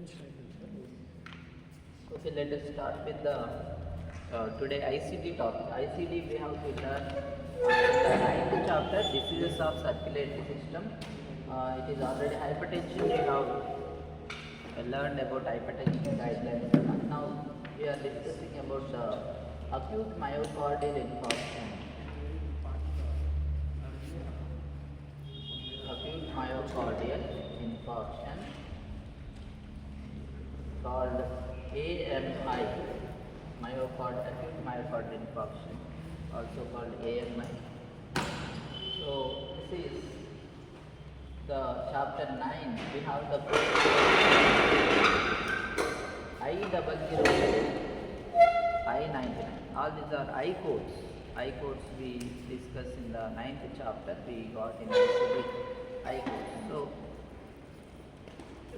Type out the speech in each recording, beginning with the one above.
Okay, let us start with the today ICD topic. ICD we have to learn the ninth chapter, diseases of circulatory system. It is already hypertension. We have learned about hypertension guidelines. And now we are discussing about the acute myocardial infarction. Acute myocardial infarction called AMI, acute myocardial infarction, also called AMI. So this is the chapter 9. We have the I00, I99. All these are I codes. I codes we discussed in the 9th chapter. We got in ICD I codes. So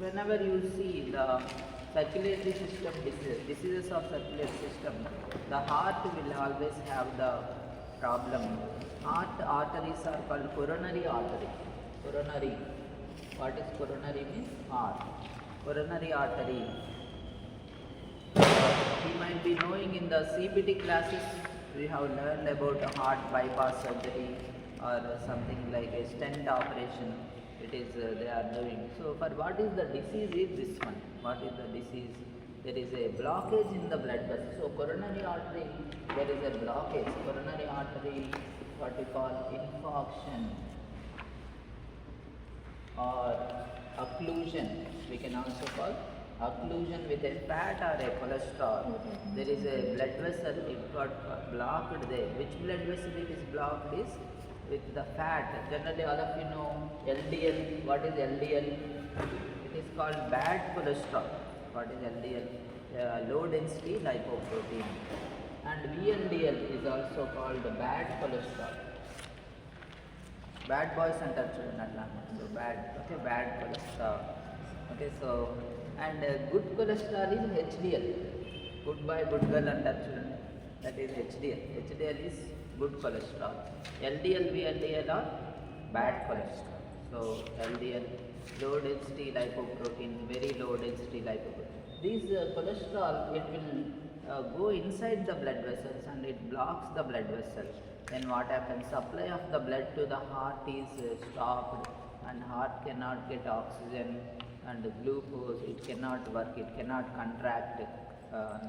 whenever you see the circulatory system diseases of circulatory system, the heart will always have the problem. Heart arteries are called coronary artery. Coronary. What is coronary means? Heart. Coronary artery. You might be knowing in the CBT classes we have learned about a heart bypass surgery or something like a stent operation. It is they are doing. So for what is the disease is this one? What is the disease? There is a blockage in the blood vessel. So coronary artery, there is a blockage. Coronary artery, what we call infarction or occlusion. We can also call occlusion with a fat or a cholesterol. There is a blood vessel, it got blocked there. Which blood vessel it is blocked is with the fat. Generally all of you know LDL. What is LDL? It is called bad cholesterol. What is LDL? Low density lipoprotein. And VLDL is also called bad cholesterol. Bad boys and children. So bad. Okay, bad cholesterol. Okay, so and good cholesterol is HDL. Good boy, good girl and children. That is HDL. HDL is good cholesterol. LDL, VLDL are bad cholesterol. So LDL, low density lipoprotein, very low density lipoprotein. These cholesterol, it will go inside the blood vessels and it blocks the blood vessel. Then what happens? Supply of the blood to the heart is stopped and heart cannot get oxygen and glucose. It cannot work. It cannot contract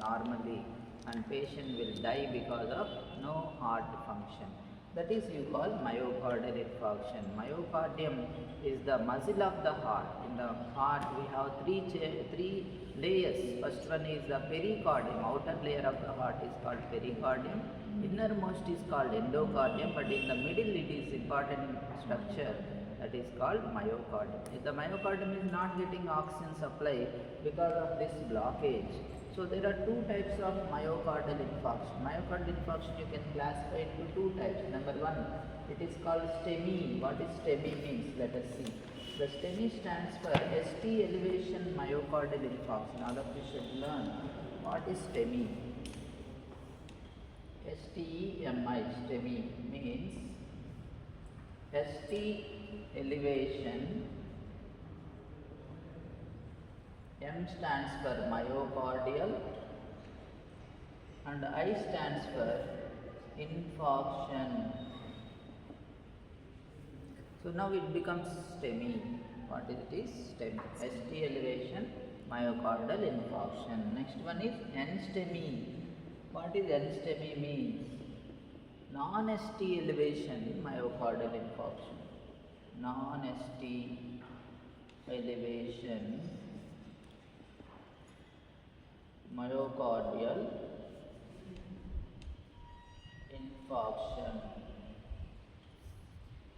normally. And patient will die because of no heart function. That is you call myocardial infarction. Myocardium is the muscle of the heart. In the heart we have three layers. First one is the pericardium. Outer layer of the heart is called pericardium. Innermost is called endocardium, but in the middle it is important structure that is called myocardium. If the myocardium is not getting oxygen supply because of this blockage. So there are two types of myocardial infarction. Myocardial infarction you can classify into two types. Number one, it is called STEMI. What is STEMI means? Let us see. The STEMI stands for ST elevation myocardial infarction. All of you should learn what is STEMI. STEMI. STEMI means ST elevation. M stands for myocardial and I stands for infarction. So now it becomes STEMI. What is it? STEMI. ST elevation myocardial infarction. Next one is NSTEMI. What is NSTEMI means? Non-ST elevation myocardial infarction. Non-ST elevation myocardial infarction.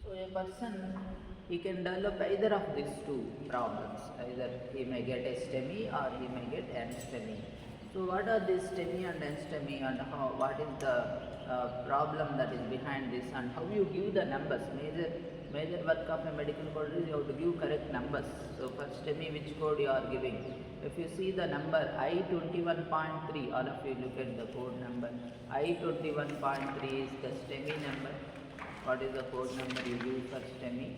So a person, he can develop either of these two problems. Either he may get a STEMI or he may get NSTEMI. So what are these STEMI and NSTEMI and how? What is the problem that is behind this and how you give the numbers? Major work of a medical code is you have to give correct numbers. So for STEMI, which code you are giving? If you see the number I21.3, all of you look at the code number. I21.3 is the STEMI number. What is the code number you give for STEMI?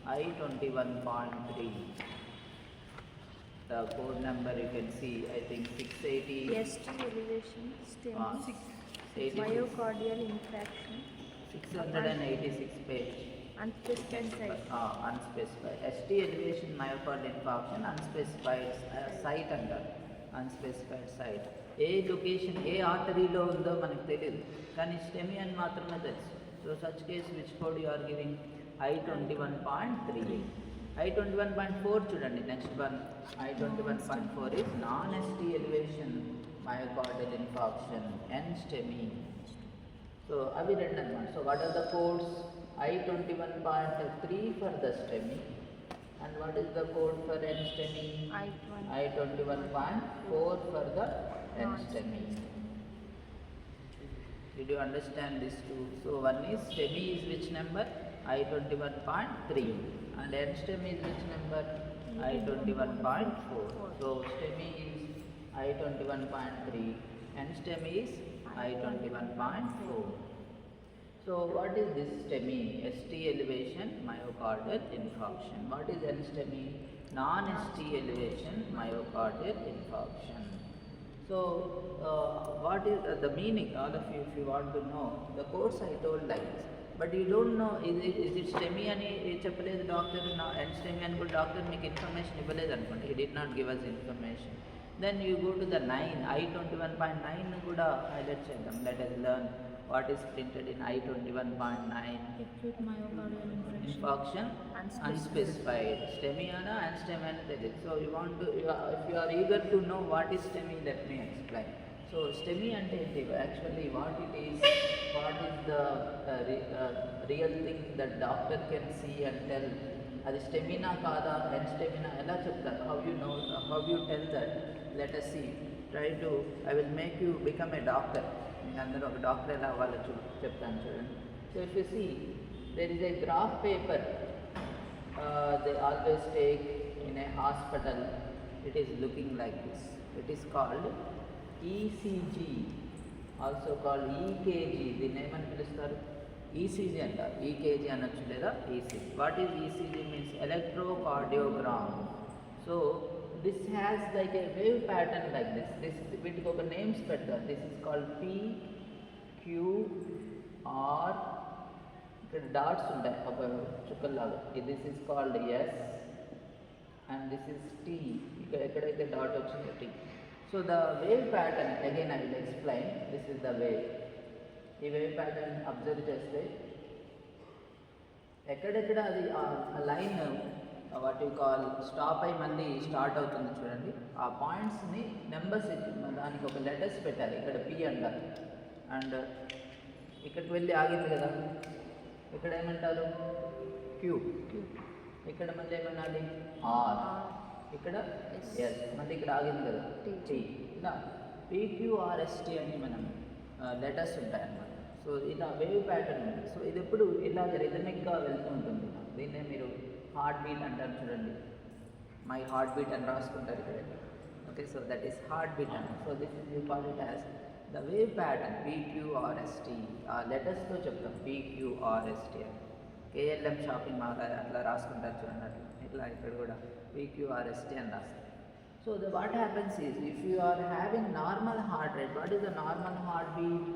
I21.3. the code number you can see, I think 680. ST elevation, STEMI, 86. myocardial infarction, 686 page. unspecified site. Unspecified. ST elevation myocardial infarction, unspecified site under unspecified site. ఏ location ఏ ఆర్టరీలో ఉందో మనకు తెలియదు, కానీ STEMI అని మాత్రమే తెలుసు. So such case which code you are giving I21.3. I21.4 చూడండి, next one I21.4 is non ST elevation myocardial infarction and STEMI. So అవి రెండు అన్నమాట. So what are the codes? I21.3 for the STEMI, and what is the code for NSTEMI? I21.4 for the NSTEMI. Did you understand this too? So one is STEMI is which number? I21.3, and NSTEMI is which number? I21.4. So STEMI is I21.3, NSTEMI is I21.4. So what is this STEMI? ST elevation myocardial infarction. What is NSTEMI? Non-ST elevation myocardial infarction. So what is the meaning? All of you, if you want to know, the course I told like this. But you don't know, is it STEMI అని చెప్పలేదు doctor, NSTEMI అని కూడా doctor మీకు information ఇవ్వలేదు అనుకోండి, he did not give us information. Then you go to the 9, I21.9 కూడా highlight చేద్దాం. Let us learn what is printed in I21.9. Acute myocardial Infarction unspecified. STEMI ana and STEMI ana teliyadu. So you want to, if you are eager to know what is STEMI, let me explain. So STEMI ante enti actually what it is, what is the real thing that doctor can see and tell. అది stamina కాదా, ఎన్స్టెమినా ఎలా చెప్తారు? How you know, how you tell that? Let us see. Try to, I will make you become a doctor. మీకు అందరూ ఒక doctor ఎలా అవ్వాలో చెప్తాను చూడండి. So if you see, there is a graph paper they always take in a hospital. It is looking like this. It is called ECG, also called EKG. దీన్ని ఏమని పిలుస్తారు? ECG అంటారు. EKG అనొచ్చు లేదా ECG. What is ECG means? Electrocardiogram. So this has like a wave pattern like this. This వీటికి ఒక names పెడతారు. This is called P, Q, R. ఇక్కడ డాట్స్ ఉంటాయి ఒక చుక్కల్లాగా. This is called S and this is T. ఇక్కడ ఎక్కడైతే dot వచ్చిందో T. So the wave pattern, again I will explain. This is the wave. ఈ వేవ్ ప్యాటర్న్ అబ్జర్వ్ చేస్తే ఎక్కడెక్కడ అది ఆ line what you call stop అయి మళ్ళీ స్టార్ట్ అవుతుంది చూడండి, ఆ పాయింట్స్ని నెంబర్స్ దానికి ఒక లెటర్స్ పెట్టాలి. ఇక్కడ P అంటారు, అండ్ ఇక్కడికి వెళ్ళి ఆగింది కదా, ఇక్కడ ఏమంటారు? Q. ఇక్కడ మళ్ళీ ఏమనాలి? R. ఇక్కడ S. మళ్ళీ ఇక్కడ ఆగింది కదా, T. ఇలా PQRST అని మనం లెటర్స్ ఉంటాయన్నమాట. సో ఇలా వేవ్ ప్యాటర్న్ ఉంది. సో ఇది ఎప్పుడు ఇలాగ రిథమిక్గా వెళ్తూ ఉంటుంది. దీన్నే మీరు హార్ట్ బీట్ అంటారు చూడండి, మై హార్ట్ బీట్ అని రాసుకుంటారు ఇక్కడ. Okay, so that is heartbeat అంటారు. So this is you call it as the wave pattern. PQRST ఆ లెటర్స్తో చెప్తాం, PQRST అని. KLM షాపింగ్ మాల్ అట్లా రాసుకుంటారు చూడండి, అట్లా ఇట్లా ఇక్కడ కూడా PQRST అని రాస్తారు. So what happens is, if you are having normal heart rate, what is the normal heartbeat?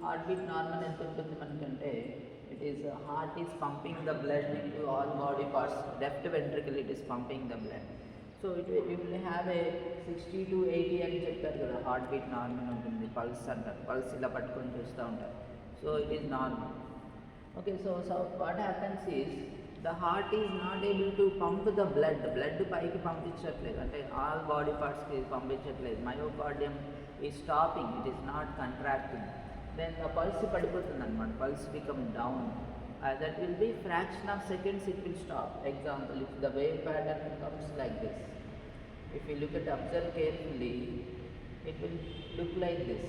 Heartbeat normal ఎంత ఉంటుంది మనకంటే, it is heart is pumping the blood into all body parts. Left ventricle it is pumping the blood. So you will have a 60 to 80 అని చెప్తారు కదా, heart beat normal ఉంటుంది. Pulse అంటారు, pulse ఇలా పట్టుకొని చూస్తూ ఉంటారు. So it is normal. Okay, so what happens is, the heart is not able to pump the blood పైకి పంపించట్లేదు, అంటే ఆల్ బాడీ పార్ట్స్కి పంపించట్లేదు. Myocardium is stopping, it is not contracting. Then the pulse పడిపోతుంది అనమాట, pulse become down. That will be fraction of seconds it will stop. Example, if the wave pattern comes like this, if you look at observe carefully, it will look like this.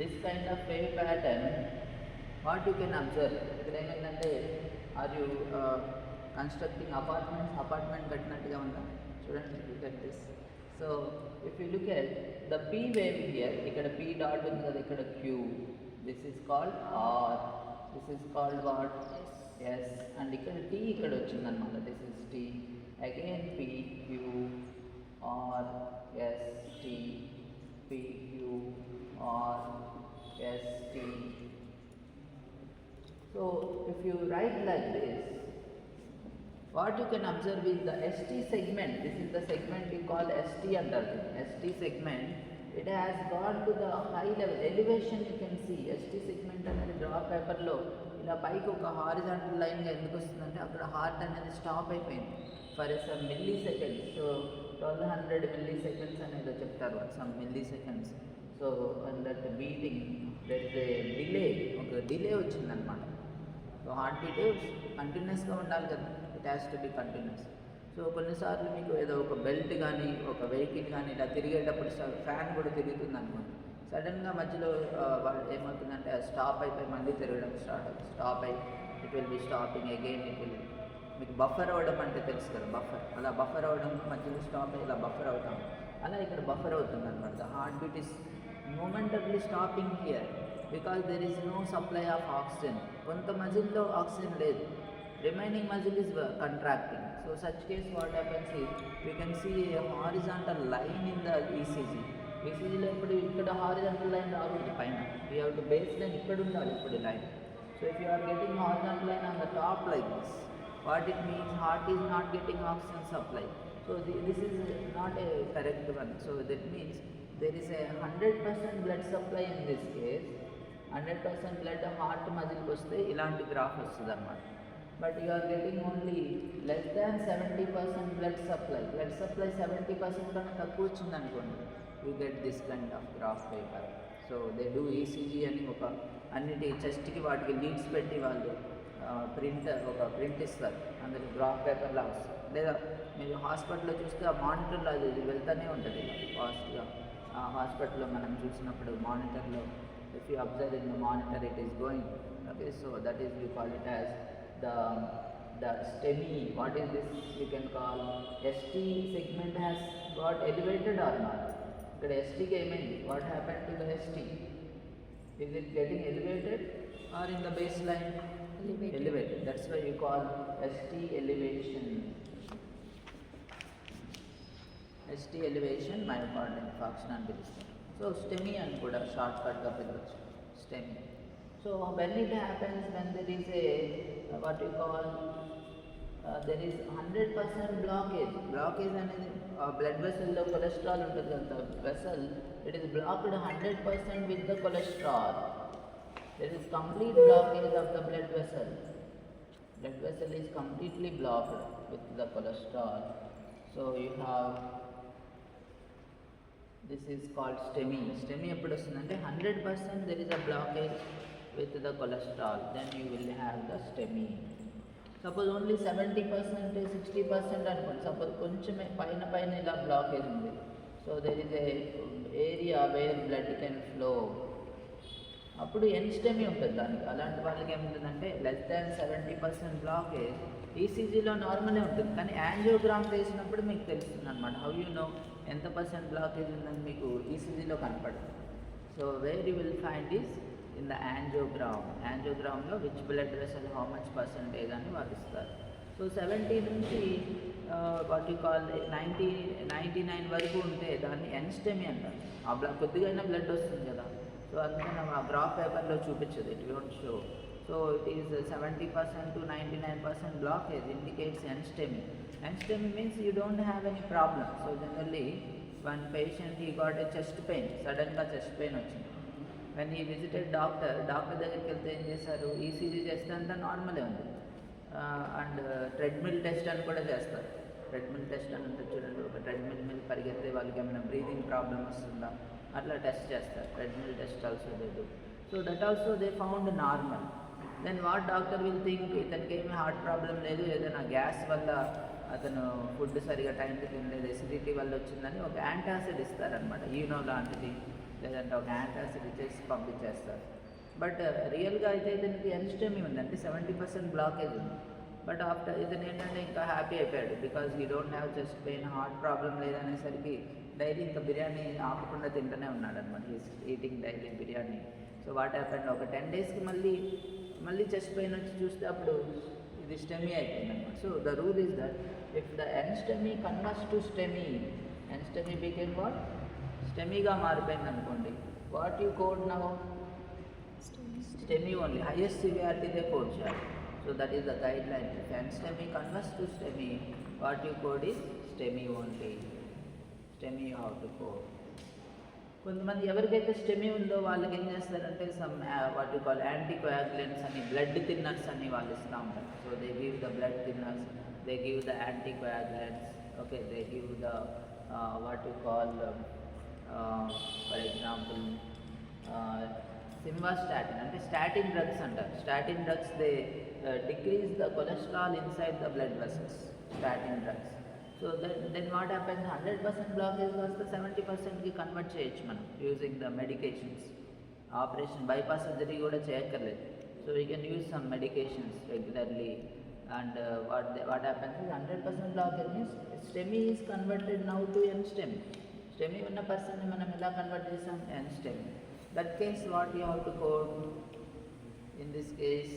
This kind of wave pattern, what you can observe, ఇక్కడ ఏమైందంటే, are you constructing apartment కట్టినట్టుగా ఉందా చూడండి, look at this. So if you look at the P wave here, ఇక్కడ P dot ఉంది కదా, ఇక్కడ Q, this is called R. This is called what? Yes. And ఇక్కడ T ఇక్కడ వచ్చిందన్నమాట. This is T. Again P, Q, R, S, T, P, Q, R, S, T. So if you write like this, what you can observe is the ST segment. This is the segment we call ST under it. ST segment, it has gone to the high level elevation. You can see ST segment అనేది draw పేపర్లో ఇలా పైకి ఒక horizontal లైన్గా ఎందుకు వస్తుందంటే అక్కడ heart అనేది స్టాప్ అయిపోయింది for some milli seconds. So 1200 milli seconds అనేది చెప్తారు, some milli seconds. So and that beating that delay, ఒక డిలే వచ్చిందనమాట. సో హార్ట్ బీట్ కంటిన్యూస్గా ఉండాలి కదా, it has to be continuous. So కొన్నిసార్లు మీకు ఏదో ఒక బెల్ట్ కానీ ఒక వెహికల్ కానీ ఇలా తిరిగేటప్పుడు ఫ్యాన్ కూడా తిరుగుతుంది అనుకోండి, సడన్గా మధ్యలో వాళ్ళు ఏమవుతుందంటే స్టాప్ అయిపోయి మళ్ళీ తిరగడం స్టాప్ అయ్యి it will be stopping again. It will మీకు బఫర్ అవ్వడం అంటే తెలుసు కదా, బఫర్, అలా బఫర్ అవ్వడం, మధ్యలో స్టాప్ అయ్యి ఇలా బఫర్ అవుతాం, అలా ఇక్కడ బఫర్ అవుతుంది అనమాట. The heart beat is momentarily stopping here because there is no supply of oxygen. కొంత మజిల్లో ఆక్సిజన్ లేదు, remaining muscle is contracting. So such case what happens is we can see a horizontal line in the ECG. ECG లో ఇప్పుడు ఇక్కడ horizontal line రాకూడదు పైన, we have to base line ఇక్కడ ఉండాలి ఇప్పుడు line. So if you are getting horizontal line on the top like this, what it means, heart is not getting oxygen supply. So this is not a correct one. So that means there is a 100% blood supply in this case. 100% blood heart మజిల్కి వస్తే ఇలాంటి graph వస్తుంది అన్నమాట. But you are getting only less than 70% blood supply. Blood supply 70% కన్నా తక్కువ వచ్చింది అనుకోండి, you get this kind of graph paper. So they do ECG అని ఒక అన్నిటి చెస్ట్కి వాటికి లీడ్స్ పెట్టి వాళ్ళు ఒక ప్రింట్ ఇస్తారు, అందులో గ్రాఫ్ పేపర్లా వస్తుంది. లేదా మీరు హాస్పిటల్లో చూస్తే ఆ మానిటర్లో అది వెళ్తూనే ఉంటుంది ఫాస్ట్గా. హాస్పిటల్లో మనం చూసినప్పుడు మానిటర్లో, if you observe in the monitor, it is going. Okay, so that is, we call it as the STEMI. What is this? You can call ST segment has got elevated or not. But ST came in. What happened to the ST? Is it getting elevated or in the baseline? Elevated. That's why you call ST elevation. ST elevation myocardial infarction అని పిలుస్తారు. So STEMI అని కూడా short కట్గా పిలవచ్చు, STEMI. So when it happens, when there is a what you call there is 100% blockage. Blockage అనేది blood వెసల్లో cholesterol ఉంటుంది కదా, vessel it is blocked 100% with the cholesterol. There is complete blockage of the blood vessel. Blood vessel is completely blocked with the cholesterol. So you have, this is called STEMI. STEMI ఎప్పుడు వస్తుందంటే 100% there is a blockage with the cholesterol, then you will have the STEMI. Suppose only 70%, 60% అనుకోండి, suppose కొంచెమే పైన ఇలా blockage ఉంది. So there is a area where blood can flow. అప్పుడు STEMI ఉంటుంది దానికి. అలాంటి వాళ్ళకి ఏముంటుందంటే లెస్ దాన్ 70% బ్లాకేజ్. ఈసీజీలో నార్మలే ఉంటుంది, కానీ యాంజియోగ్రామ్ చేసినప్పుడు మీకు తెలుస్తుంది అనమాట. హౌ యూ నో ఎంత పర్సెంట్ బ్లాకేజ్ ఉందని మీకు ఈసీజీలో కనపడుతుంది. So where you will find is in the angiogram. యాంజియోగ్రామ్లో which blood vessel how much percentage అని వాళ్ళు ఇస్తారు. సో 70 నుంచి వాట్ యూ కాల్ 99 వరకు ఉంటే దాన్ని STEMI అంటారు. ఆ కొద్దిగా బ్లడ్ వస్తుంది కదా, సో అందుకని ఆ గ్రాఫ్ పేపర్లో చూపించదు, it won't show. So it is 70% to 99% blockage indicates STEMI. STEMI means you don't have any problem. So generally one patient, he got a chest pain, సడన్గా చెస్ట్ పెయిన్ వచ్చింది. when he visited doctor దగ్గరికి వెళ్తే ఏం చేశారు, ECG చేస్తే అంతా నార్మలే ఉంది. అండ్ ట్రెడ్మిల్ టెస్ట్ అని కూడా చేస్తారు. ట్రెడ్మిల్ టెస్ట్ అని ఉంటుంది చూడండి, ఒక ట్రెడ్మిల్ మీద పరిగెత్తే వాళ్ళకి ఏమైనా బ్రీతింగ్ ప్రాబ్లమ్ వస్తుందా అట్లా టెస్ట్ చేస్తారు. Treadmill test also they do. So that also they found normal. Then what doctor will think, ఇతనికి ఏమి హార్ట్ ప్రాబ్లం లేదు, ఏదైనా గ్యాస్ వల్ల అతను ఫుడ్ సరిగా టైంకి తినలేదు, ఎసిడిటీ వల్ల వచ్చిందని ఒక యాంటాసిడ్ ఇస్తారనమాట, ఈనో లాంటిది, లేదంటే ఒక యాంటాసిడ్ ఇచ్చేసి పంపించేస్తారు. బట్ రియల్గా అయితే ఇతనికి STEMI ఉంది, అంటే 70% బ్లాకేజ్ ఉంది. బట్ ఆఫ్టర్ ఇతను ఏంటంటే ఇంకా హ్యాపీ అయిపోయాడు, because you don't have chest pain, heart problem లేదనేసరికి డైలీ ఇంకా బిర్యానీ ఆపకుండా తింటూనే ఉన్నాడు అనమాట. Is eating daily biryani. So what happened, ఒక 10 డేస్కి మళ్ళీ చెస్ట్ పెయిన్ వచ్చి చూస్తే అప్పుడు ఇది స్టెమీ అయిపోయింది అనమాట. So the rule is that if the N STEMI converts to STEMI, N STEMI became what, స్టెమీగా మారిపోయింది అనుకోండి, what you code now, STEMI only, highest severity they code shall. So that is the guideline. If n STEMI converts to STEMI, what you code is STEMI only. STEMI you have to code. కొంతమంది ఎవరికైతే STEMI ఉందో వాళ్ళకి ఏం చేస్తారంటే some what you call anticoagulants అని, blood thinners అని వాళ్ళు ఇస్తూ ఉంటారు. So they give the blood thinners, they give the anticoagulants, okay, they give the what you call for example simvastatin అంటే స్టాటిన్ డ్రగ్స్ అంటారు. Statin drugs they decrease the cholesterol inside the blood vessels, statin drugs. So then what happens, 100% blockage వస్తే 70%కి convert చేయొచ్చు మనం using the medications. Operation bypass surgery కూడా చేయక్కర్లేదు. So you can use some medications regularly and what happens is 100% blockage means STEMI is converted now to N STEMI. STEMI ఉన్న పర్సన్ని మనం ఎలా కన్వర్ట్ చేసాం, N STEMI. That case what you have to code, in this case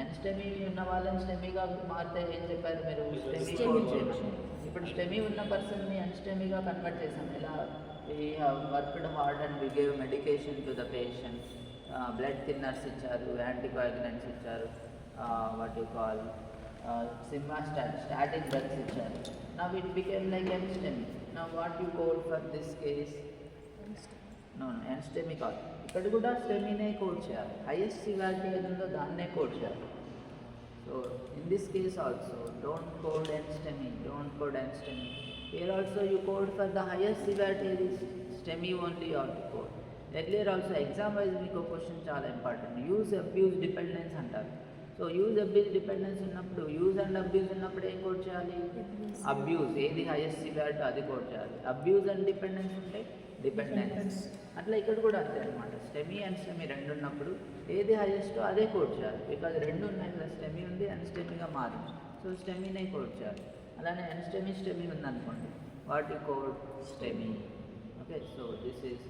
n STEMI ఉన్న వాళ్ళని స్టెమీగా మారితే ఏం చెప్పారు మీరు, స్టెమీ కోడ్ చేయమని. ఇప్పుడు స్టెమీ ఉన్న పర్సన్ని ఎన్ స్టెమీగా కన్వర్ట్ చేసాం. ఎలా, we have worked hard and we gave medication to the patient, blood thinners ఇచ్చారు, యాంటీకోయాగులెంట్స్ ఇచ్చారు, what you call statin drugs ఇచ్చారు. Now it became like N STEMI. Now what you code for this case, no N STEMI కాదు, ఇక్కడ కూడా స్టెమీనే code చేయాలి. Highest severity ఏది ఉందో దాన్నే కోడ్ చేయాలి. So in this case also don't code N STEMI, don't code N STEMI. Here also you code for the highest severity ఏది, STEMI only you have to code. Earlier also exam wise మీకు question చాలా important, use abuse dependence అంటారు. So use abuse dependence ఉన్నప్పుడు, use and abuse ఉన్నప్పుడు ఏం code చేయాలి, abuse ఏది highest severity అది కోడ్ చేయాలి. అబ్యూజ్ అండ్ డిపెండెన్స్ ఉంటే డిపెండెన్స్. అట్లా ఇక్కడ కూడా అంతే అనమాట. స్టెమీ అండ్ స్టెమీ రెండు ఉన్నప్పుడు ఏది హైయెస్టో అదే కోడ్ చేయాలి. బికాజ్ రెండు ఉన్నాయి కదా, స్టెమీ ఉంది అండ్ స్టెమీగా మారింది. సో స్టెమీనే కోడ్ చేయాలి. అలానే ఎన్ స్టెమీ ఉందనుకోండి, what you code, STEMI. Okay, so this is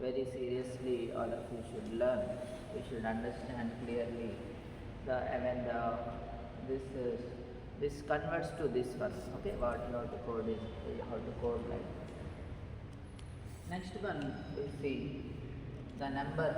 very seriously all of you should learn, you should understand clearly the when the this converts to this one. Okay, what you have to code is, you have to code like that. Next one we see the number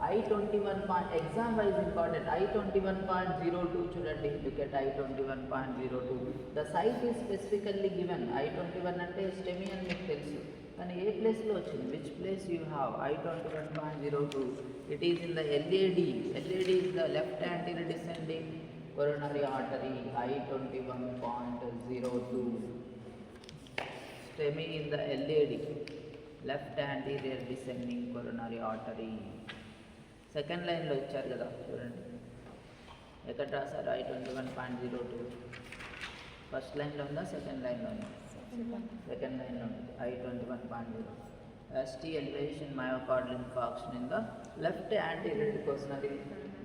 I21 point, exam wise important, I21.02 చూడండి, look at I21.02. the site is specifically given. I21 అంటే STEMI అని మీకు తెలుసు, కానీ ఏ ప్లేస్లో వచ్చింది, which place you have, I21.02. it is in the LAD. LAD is the left anterior descending coronary artery, I21.02. STEMI in the LAD, left anterior descending coronary artery. Second లైన్లో ఇచ్చారు కదా చూడండి, ఎక్కడ రాశారు, I21.02. ఫస్ట్ లైన్లో ఉందా, second లైన్లో ఉందా, సెకండ్ లైన్లో ఉంది. I21.0 ST elevation myocardial infarction in the left anterior coronary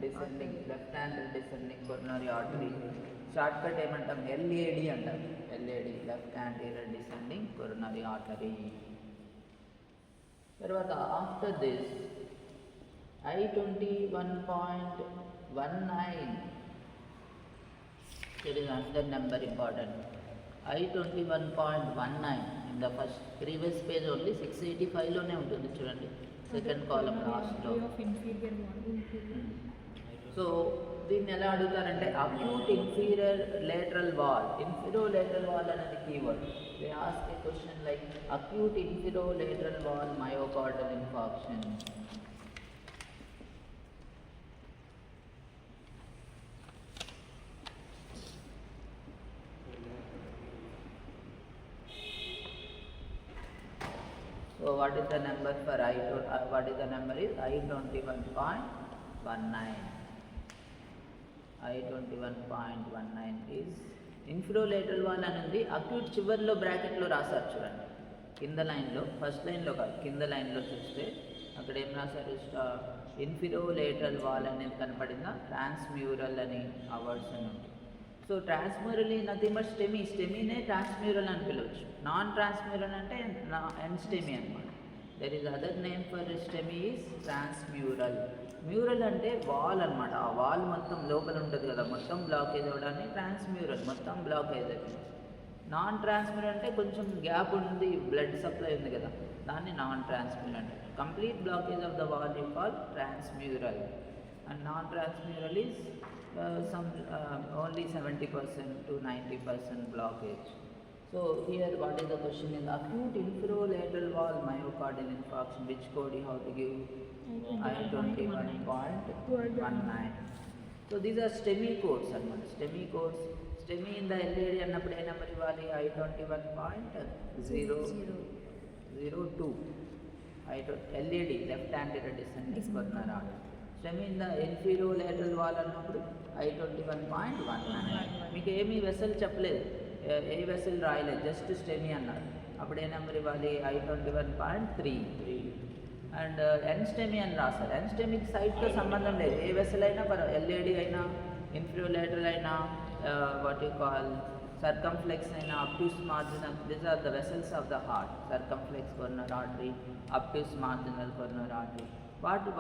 descending, left anterior descending coronary artery. Shortcut ఏమంటాం, LAD అంటాం. LAD, left anterior descending coronary artery. తర్వాత after this I21.19, there is another number important, I21.19. in the first previous page only 685 లోనే ఉంటుంది చూడండి, second column లాస్ట్లో. So దీన్ని ఎలా అడుగుతారంటే acute inferior lateral wall, inferolateral wall అనేది keyword. They ask a question like acute inferolateral wall myocardial infarction. So what is the number for what is the number is I21.19. I21.19 is inferolateral wall అని ఉంది. Acute చివర్లో బ్రాకెట్లో రాశారు చూడండి, కింద లైన్లో, first లైన్లో కాదు, కింద లైన్లో చూస్తే అక్కడ ఏం రాశారు, ఇన్ఫ్రోలేటరల్ వాల్ అనేది కనపడిందా, ట్రాన్స్మ్యూరల్ అని ఆ వర్డ్స్ అని ఉంటుంది. సో ట్రాన్స్మ్యూరల్ ఈ నథింగ్ బట్ స్టెమీ, స్టెమీనే ట్రాన్స్మ్యూరల్ అని పిలవచ్చు. నాన్ ట్రాన్స్మ్యూరల్ అంటే ఎన్ స్టెమీ అనమాట. There is other name for STEMI is transmural. Mural అంటే వాల్ అనమాట. ఆ వాల్ మొత్తం లోపల ఉంటుంది కదా, మొత్తం బ్లాకేజ్ అవ్వడాన్ని ట్రాన్స్మ్యూరల్, మొత్తం బ్లాకేజ్ అయిపోయింది. నాన్ ట్రాన్స్మ్యూరల్ అంటే కొంచెం గ్యాప్ ఉంది, బ్లడ్ సప్లై ఉంది కదా, దాన్ని నాన్ ట్రాన్స్మ్యూరల్ అంటే. Complete blockage of the wall you call transmural, and non transmural is only 70% to 90% blockage. So here what is the question is acute infralateral wall myocardial infarction, which code you have to give? I21.19. So these are STEMI codes anamata. STEMI codes, STEMI in the LAD annappudu e number ivali? I21.002. LAD, left anterior descending coronary artery. STEMI in the infralateral wall అన్నప్పుడు I21.19. మీకు ఏమీ vessel చెప్పలేదు, ఏ vessel రాయలేదు, just STEMI అన్నారు. అప్పుడు ఏ number ఇవ్వాలి? I21.33. And N STEMI అని రాస్తారు. ఎన్ స్టెమీకి సైట్తో సంబంధం లేదు, ఏ వెసల్ అయినా ఎల్ఏడి అయినా, ఇన్ఫ్యూలేటరల్ అయినా, వాట్ యూ కాల్ సర్కంఫ్లెక్స్ అయినా, obtuse marginal, these are the vessels of the heart. Circumflex coronary artery, obtuse marginal coronary artery.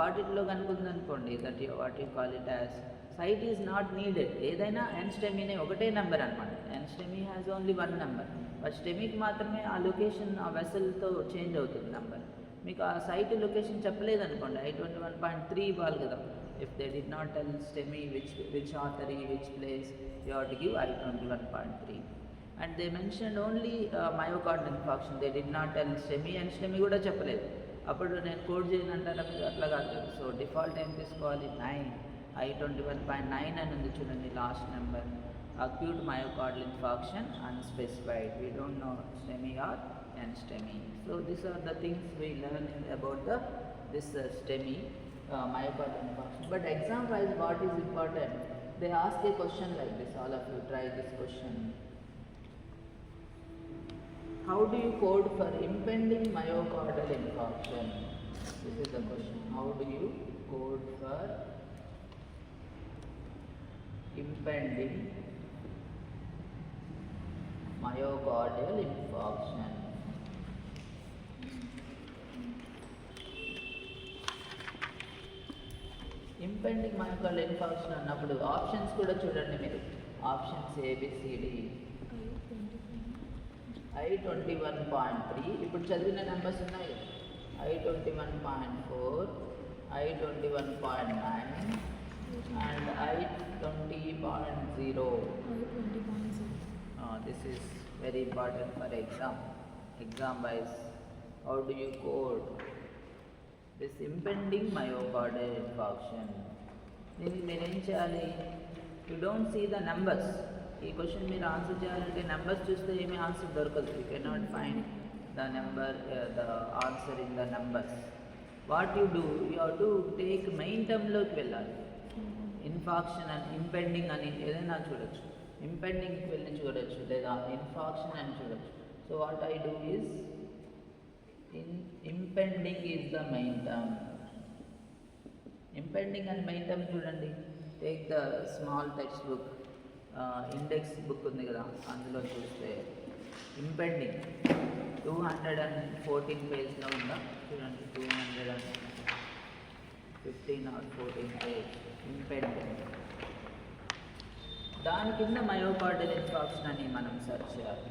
వాటిలో కనుక ఉందనుకోండి, that what you call it as site is not needed. ఏదైనా N స్టెమీనే ఒకటే number అనమాట. N STEMI has only 1 number, but స్టెమీకి మాత్రమే ఆ లొకేషన్ ఆ వెసల్తో చేంజ్ అవుతుంది నెంబర్. మీకు ఆ సైట్ లొకేషన్ చెప్పలేదు అనుకోండి, I21.3 ఇవ్వాలి కదా. If they did not tell STEMI which artery, which place, you have to give I21.3. And they mentioned only myocardial infarction, they did not tell STEMI, and STEMI కూడా చెప్పలేదు. అప్పుడు నేను code చేయను అంటారా మీరు? అట్లా కాదు. సో డిఫాల్ట్ ఏం తీసుకోవాలి? 9. I21.9 అని ఉంది చూడండి, last number. Acute myocardial infarction unspecified, we don't know STEMI or N STEMI. So these are the things we learn about this STEMI myocardial infarction. But exam wise what is important, they ask a question like this. All of you try this question. How do you code for impending myocardial infarction? This is the question. How do you code for impending myocardial infarction? Impending myocardial infarction అన్నప్పుడు options కూడా చూడండి మీరు. Options ABCD. I21.3 ఇప్పుడు చదివిన numbers ఉన్నాయి. I21.4, I21.9 and I20.0. This is very important for exam wise. How do you code this impending myocardial infarction? దీనికి మీరు ఏం చేయాలి? You don't see the numbers. ఈ క్వశ్చన్ మీరు ఆన్సర్ చేయాలంటే నెంబర్స్ చూస్తే ఏమీ ఆన్సర్ దొరకదు. You cannot find the number, the answer in the numbers. What you do, you have to take main టర్మ్లోకి వెళ్ళాలి. ఇన్ఫాక్షన్ అని, ఇంపెండింగ్ అని ఏదైనా చూడొచ్చు, ఇంపెండింగ్కి వెళ్ళి చూడొచ్చు, లేదా ఇన్ఫాక్షన్ అని చూడొచ్చు. So what I do is impending is the main term. Impending and main term చూడండి. Take the small text book, index book ఉంది కదా, అందులో చూస్తే ఇంపెండింగ్ 214 పేజ్లో ఉందా చూడండి. 215 or 14 పేజ్ ఇంపెండింగ్. దాని కింద మయోకార్డియల్ ఇన్ఫాక్షన్ అని మనం సెర్చ్ చేయాలి.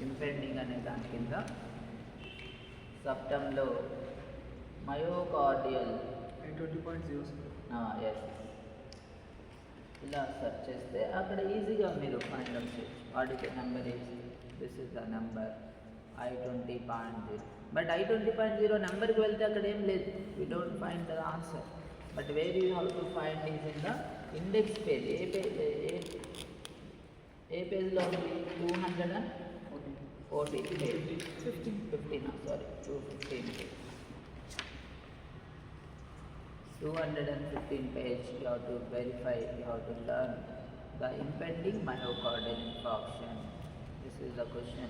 ఇంపెండింగ్ అనే దాని కింద సబ్టంలో మయోకార్డియల్ ఎస్ ఇలా సెర్చ్ చేస్తే అక్కడ ఈజీగా మీరు ఫైండ్ అవుట్ చేయొచ్చు. What is the number is, this is the number I20.0. But I20.0 నెంబర్కి వెళ్తే అక్కడ ఏం లేదు, we don't find the answer. But where you have to find is in the index page. ఏ పేజ్లో ఉంది? 215 page. You have to verify, you have to learn the impending myocardial infarction. This is the question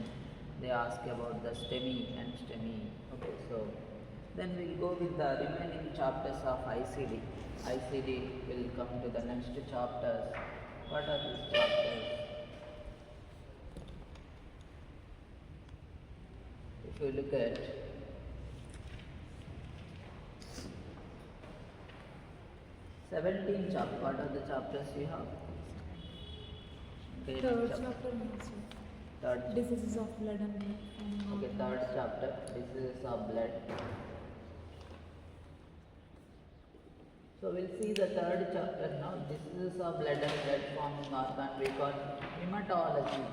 they ask about the STEMI and STEMI. Okay, so then we'll go with the remaining chapters of ICD. ICD will come to the next chapters. What are these chapters? If you look at 17 chapter. What are the chapters you have? Okay, Third next chapter means Third. diseases of blood and blood forming Okay, organs. third chapter. Diseases of blood. So we'll see the third chapter now. Diseases of blood and blood forming organ. We call hematology.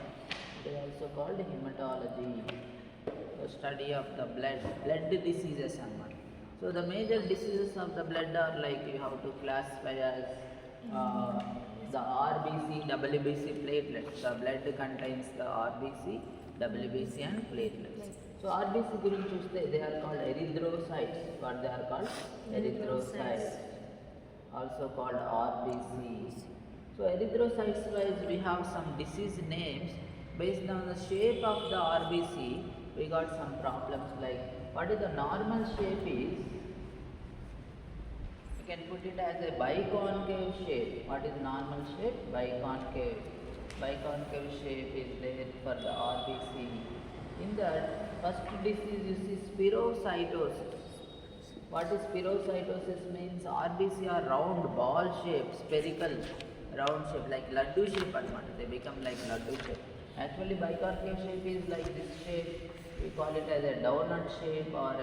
They also called hematology. The study of the blood diseases and what. So the major diseases of the blood are like you have to classify as the RBC, WBC platelets. The blood contains the RBC, WBC and platelets. So RBC guరించి చూస్తే they are called erythrocytes. What they are called? Erythrocytes. Also called RBC. So erythrocytes wise we have some disease names based on the shape of the RBC. We got some problems like what is the normal shape is. You can put it as a biconcave shape. What is normal shape? Biconcave. Biconcave shape is there for the RBC. In that first disease you see spirocytosis. What is spirocytosis means? RBC are round ball shape, spherical round shape like laddu shape anamata. They become like laddu shape. Actually biconcave shape is like this shape. We call it as a donut shape or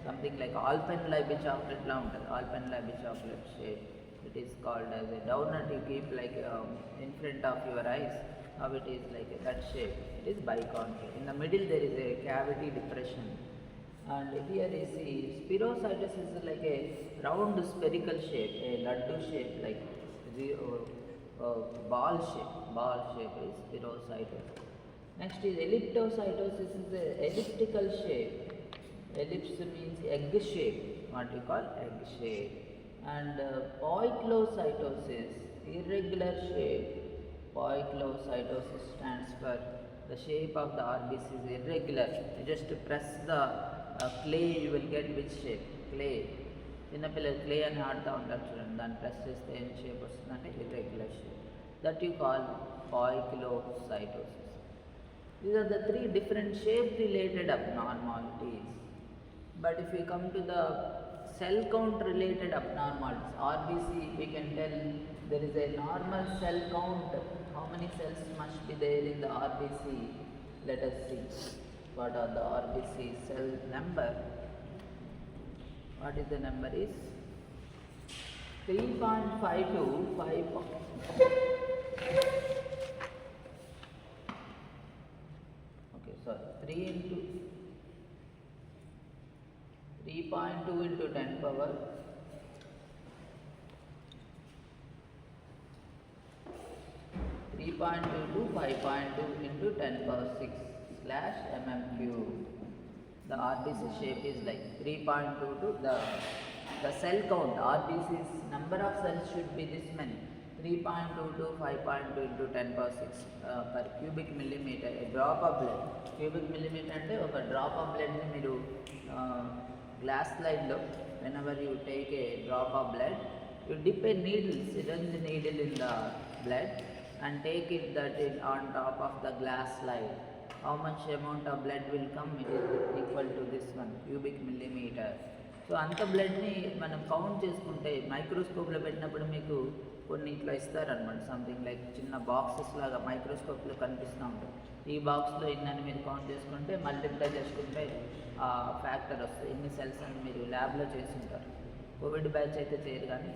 something like Alpenlibe chocolate round. Alpenlibe chocolate shape. It is called as a donut. You keep like in front of your eyes. How it is like that shape. It is biconcave. In the middle there is a cavity depression. And here you see spirocytosis is like a round spherical shape, a laddu shape, like ball shape is spirocytosis. Next is elliptocytosis is a elliptical shape. Ellipse means egg shape, what we call egg shape. And poikilocytosis, irregular shape. Poikilocytosis stands for the shape of the RBC is irregular. You just press the clay, you will get which shape? Clay. చిన్నపిల్లలు clay అని ఆడుతూ ఉంటారు చూడండి, దాన్ని press చేస్తే ఏం shape వస్తుందంటే irregular shape. That you call poikilocytosis. These are the three different shape related abnormalities. But if we come to the cell count related abnormalities, RBC, we can tell there is a normal cell count. How many cells must be there in the RBC? Let us see. What are the RBC cell number? What is the number is 3.5 to 5. Okay, sorry, 3.2 into 10 power 3.2 to 5.2 into 10 power 6 slash mm cube. The RBC shape is like 3.2 to the cell count. RBC's number of cells should be this many. 3.2 to 5.2 into 10 power 6 per cubic millimeter. A drop of blood. Cubic millimeter అంటే ఒక drop of blood ని మీరు glass slide లో whenever you take a drop of blood, you dip a needle, syringe needle in the blood and take it that is on top of the glass slide. How much amount of blood will come? It is equal to this one, cubic millimeter. So అంత బ్లడ్ని మనం count చేసుకుంటే మైక్రోస్కోప్లో పెట్టినప్పుడు మీకు కొన్ని ఇట్లా ఇస్తారనమాట, something like చిన్న boxes లాగా మైక్రోస్కోప్లో కనిపిస్తూ ఉంటుంది. ఈ బాక్స్లో ఇన్నని మీరు కౌంట్ చేసుకుంటే మల్టిప్లై చేసుకుంటే ఆ ఫ్యాక్టర్ వస్తుంది. ఇన్ని సెల్స్ అని మీరు ల్యాబ్లో చేస్తుంటారు. కోవిడ్ బ్యాచ్ అయితే చేయరు కానీ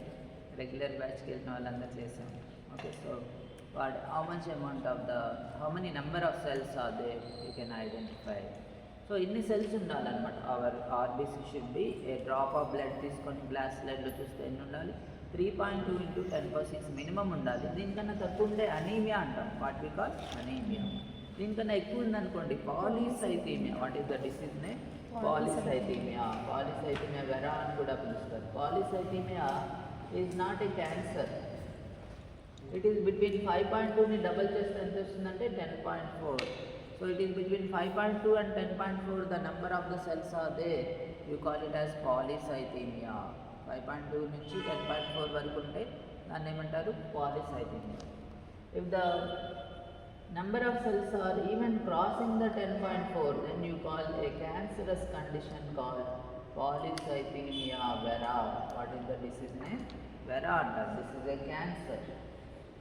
రెగ్యులర్ బ్యాచ్కి వెళ్ళిన వాళ్ళందరూ చేసాం. Okay, so what how much amount of the how many number of cells are there you can identify. So inni cells undalannamata. Our RBC should be a drop of blood తీసుకొని glass slide లో చూస్తే ఎన్ని ఉండాలి? 3.2 into 10 power 6 minimum ఉండాలి. దీనికన్నా తక్కువ ఉంటే anaemia అంటాం. What we call anaemia. దీనికన్నా ఎక్కువ ఉందనుకోండి polycythaemia. What is the disease name? Polycythaemia. Polycythaemia vera అని కూడా పిలుస్తారు. Polycythaemia is not a cancer. It is between 5.2 ని డబల్ చేస్తే ఎంత వస్తుందంటే 10.4. So it is between 5.2 and 10.4 the number of the cells are there. You call it as polycythemia. 5.2 నుంచి 10.4 వరకు ఉంటే దాన్ని ఏమంటారు? Polycythemia. If the number of cells are even crossing the 10.4, then you call a cancerous condition called polycythemia vera. What is the disease name? vera antaru. This is a cancer.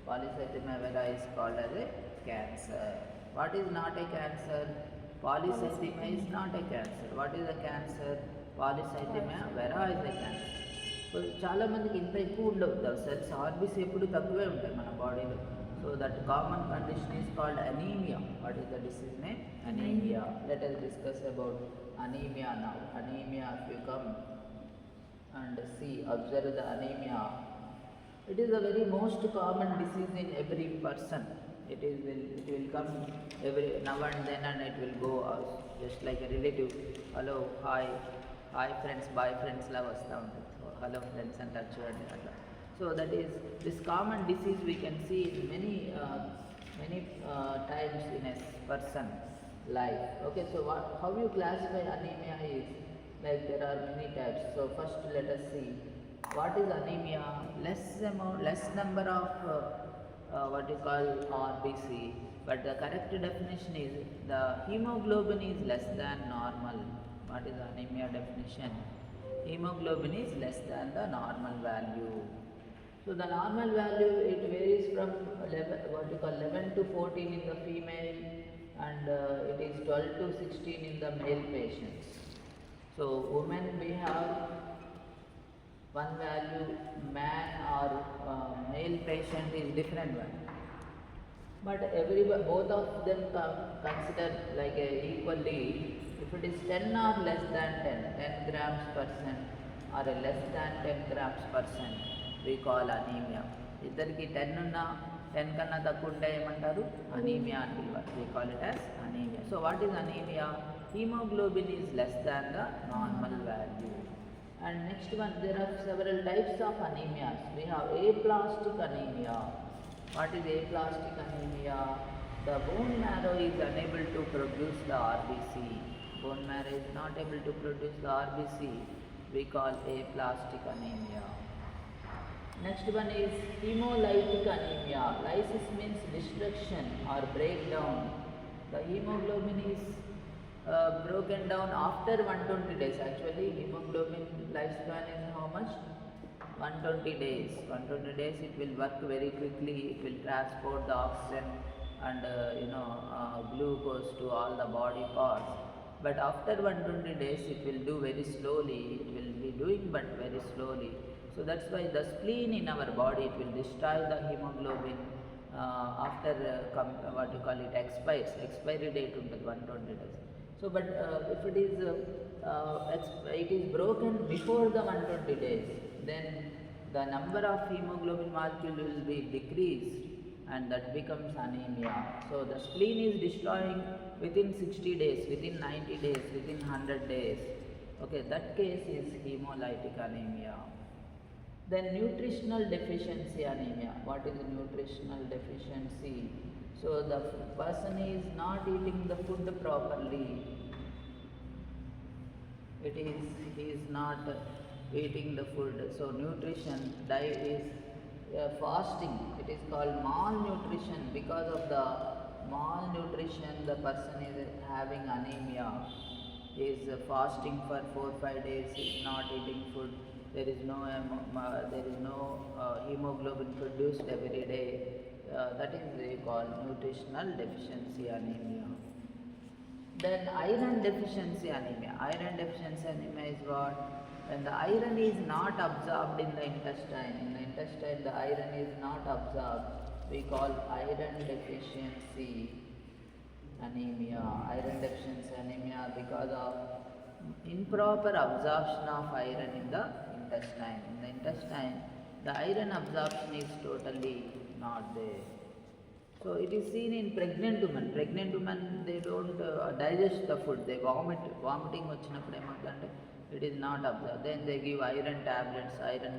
Polycythemia vera is called as a cancer. What is not a cancer? Polycythemia is not a cancer. What is a cancer? Polycythemia vera is a cancer. So చాలామందికి ఇంత ఎక్కువ ఉండవు, the cells RBC ఎప్పుడు తక్కువే ఉంటాయి మన బాడీలో. So that common condition is called anaemia. What is the disease name? Anaemia. Let us discuss about anemia now. Anemia, if you come and see, observe the anemia. It is a very most common disease in every person. It will come every now and then, and it will go just like a relative. Hello, hi friends, bye friends లా వస్తూ ఉంటుంది. Hello friends అంటారు చూడండి అట్లా. So that is this common disease we can see in many times in a person life. Okay, so how you classify anemia is like there are many types. So first let us see what is anemia. Less number of what you call RBC, but the correct definition is the hemoglobin is less than normal. What is anemia definition? Hemoglobin is less than the normal value. So the normal value, it varies from 11 to 14 in the female, and it is 12 to 16 in the male patients. So women we have one value, man or male patient is different one. But both of them consider like equally. If it is 10 or less than 10 grams per cent or less than 10 grams per cent, we call anemia. ఇద్దరికి 10 ఉన్నా 10 కన్నా తక్కువ ఉంటే ఏమంటారు? Anaemia అని పిలవాలి. We call it as anemia. So what is anemia? Hemoglobin is less than the normal value. And next one, there are several types of anemias. We have aplastic anemia. What is aplastic anemia? The bone marrow is unable to produce the RBC. Bone marrow is not able to produce the RBC. We call aplastic anemia. Next one is hemolytic anemia. Lysis means destruction or breakdown. The hemoglobin is broken down after 120 days. Actually, hemoglobin lifespan is how much? 120 days. 120 days it will work very quickly. It will transport the oxygen and glucose to all the body parts. But after 120 days it will do very slowly. It will be doing but very slowly. So that's why the spleen in our body, it will destroy the hemoglobin after what you call it expires. Expiry date ఉంటుంది 120 days. So but if it is broken before the 120 days, then the number of hemoglobin molecule will be decreased, and that becomes anemia. So the spleen is destroying within 60 days, within 90 days, within 100 days. Okay, that case is hemolytic anemia. Then nutritional deficiency anemia. What is nutritional deficiency? So the person is not eating the food properly. He is not eating the food. So nutrition, diet is fasting. It is called malnutrition. Because of the malnutrition, the person is having anemia. He is fasting for 4-5 days. He is not eating food. There is no hemoglobin produced every day. That is called nutritional deficiency anemia. Then iron deficiency anemia. Iron deficiency anemia is what? When the iron is not absorbed in the intestine. In the intestine the iron is not absorbed. We call iron deficiency anemia. Iron deficiency anemia because of improper absorption of iron in the intestine. In the intestine, the iron absorption is totally not there. So it is seen in pregnant women. Pregnant women, they don't digest the food. They vomit. Vomiting వచ్చినప్పుడు ఏమవుతుందంటే it is not absorbed. Then they give iron tablets, iron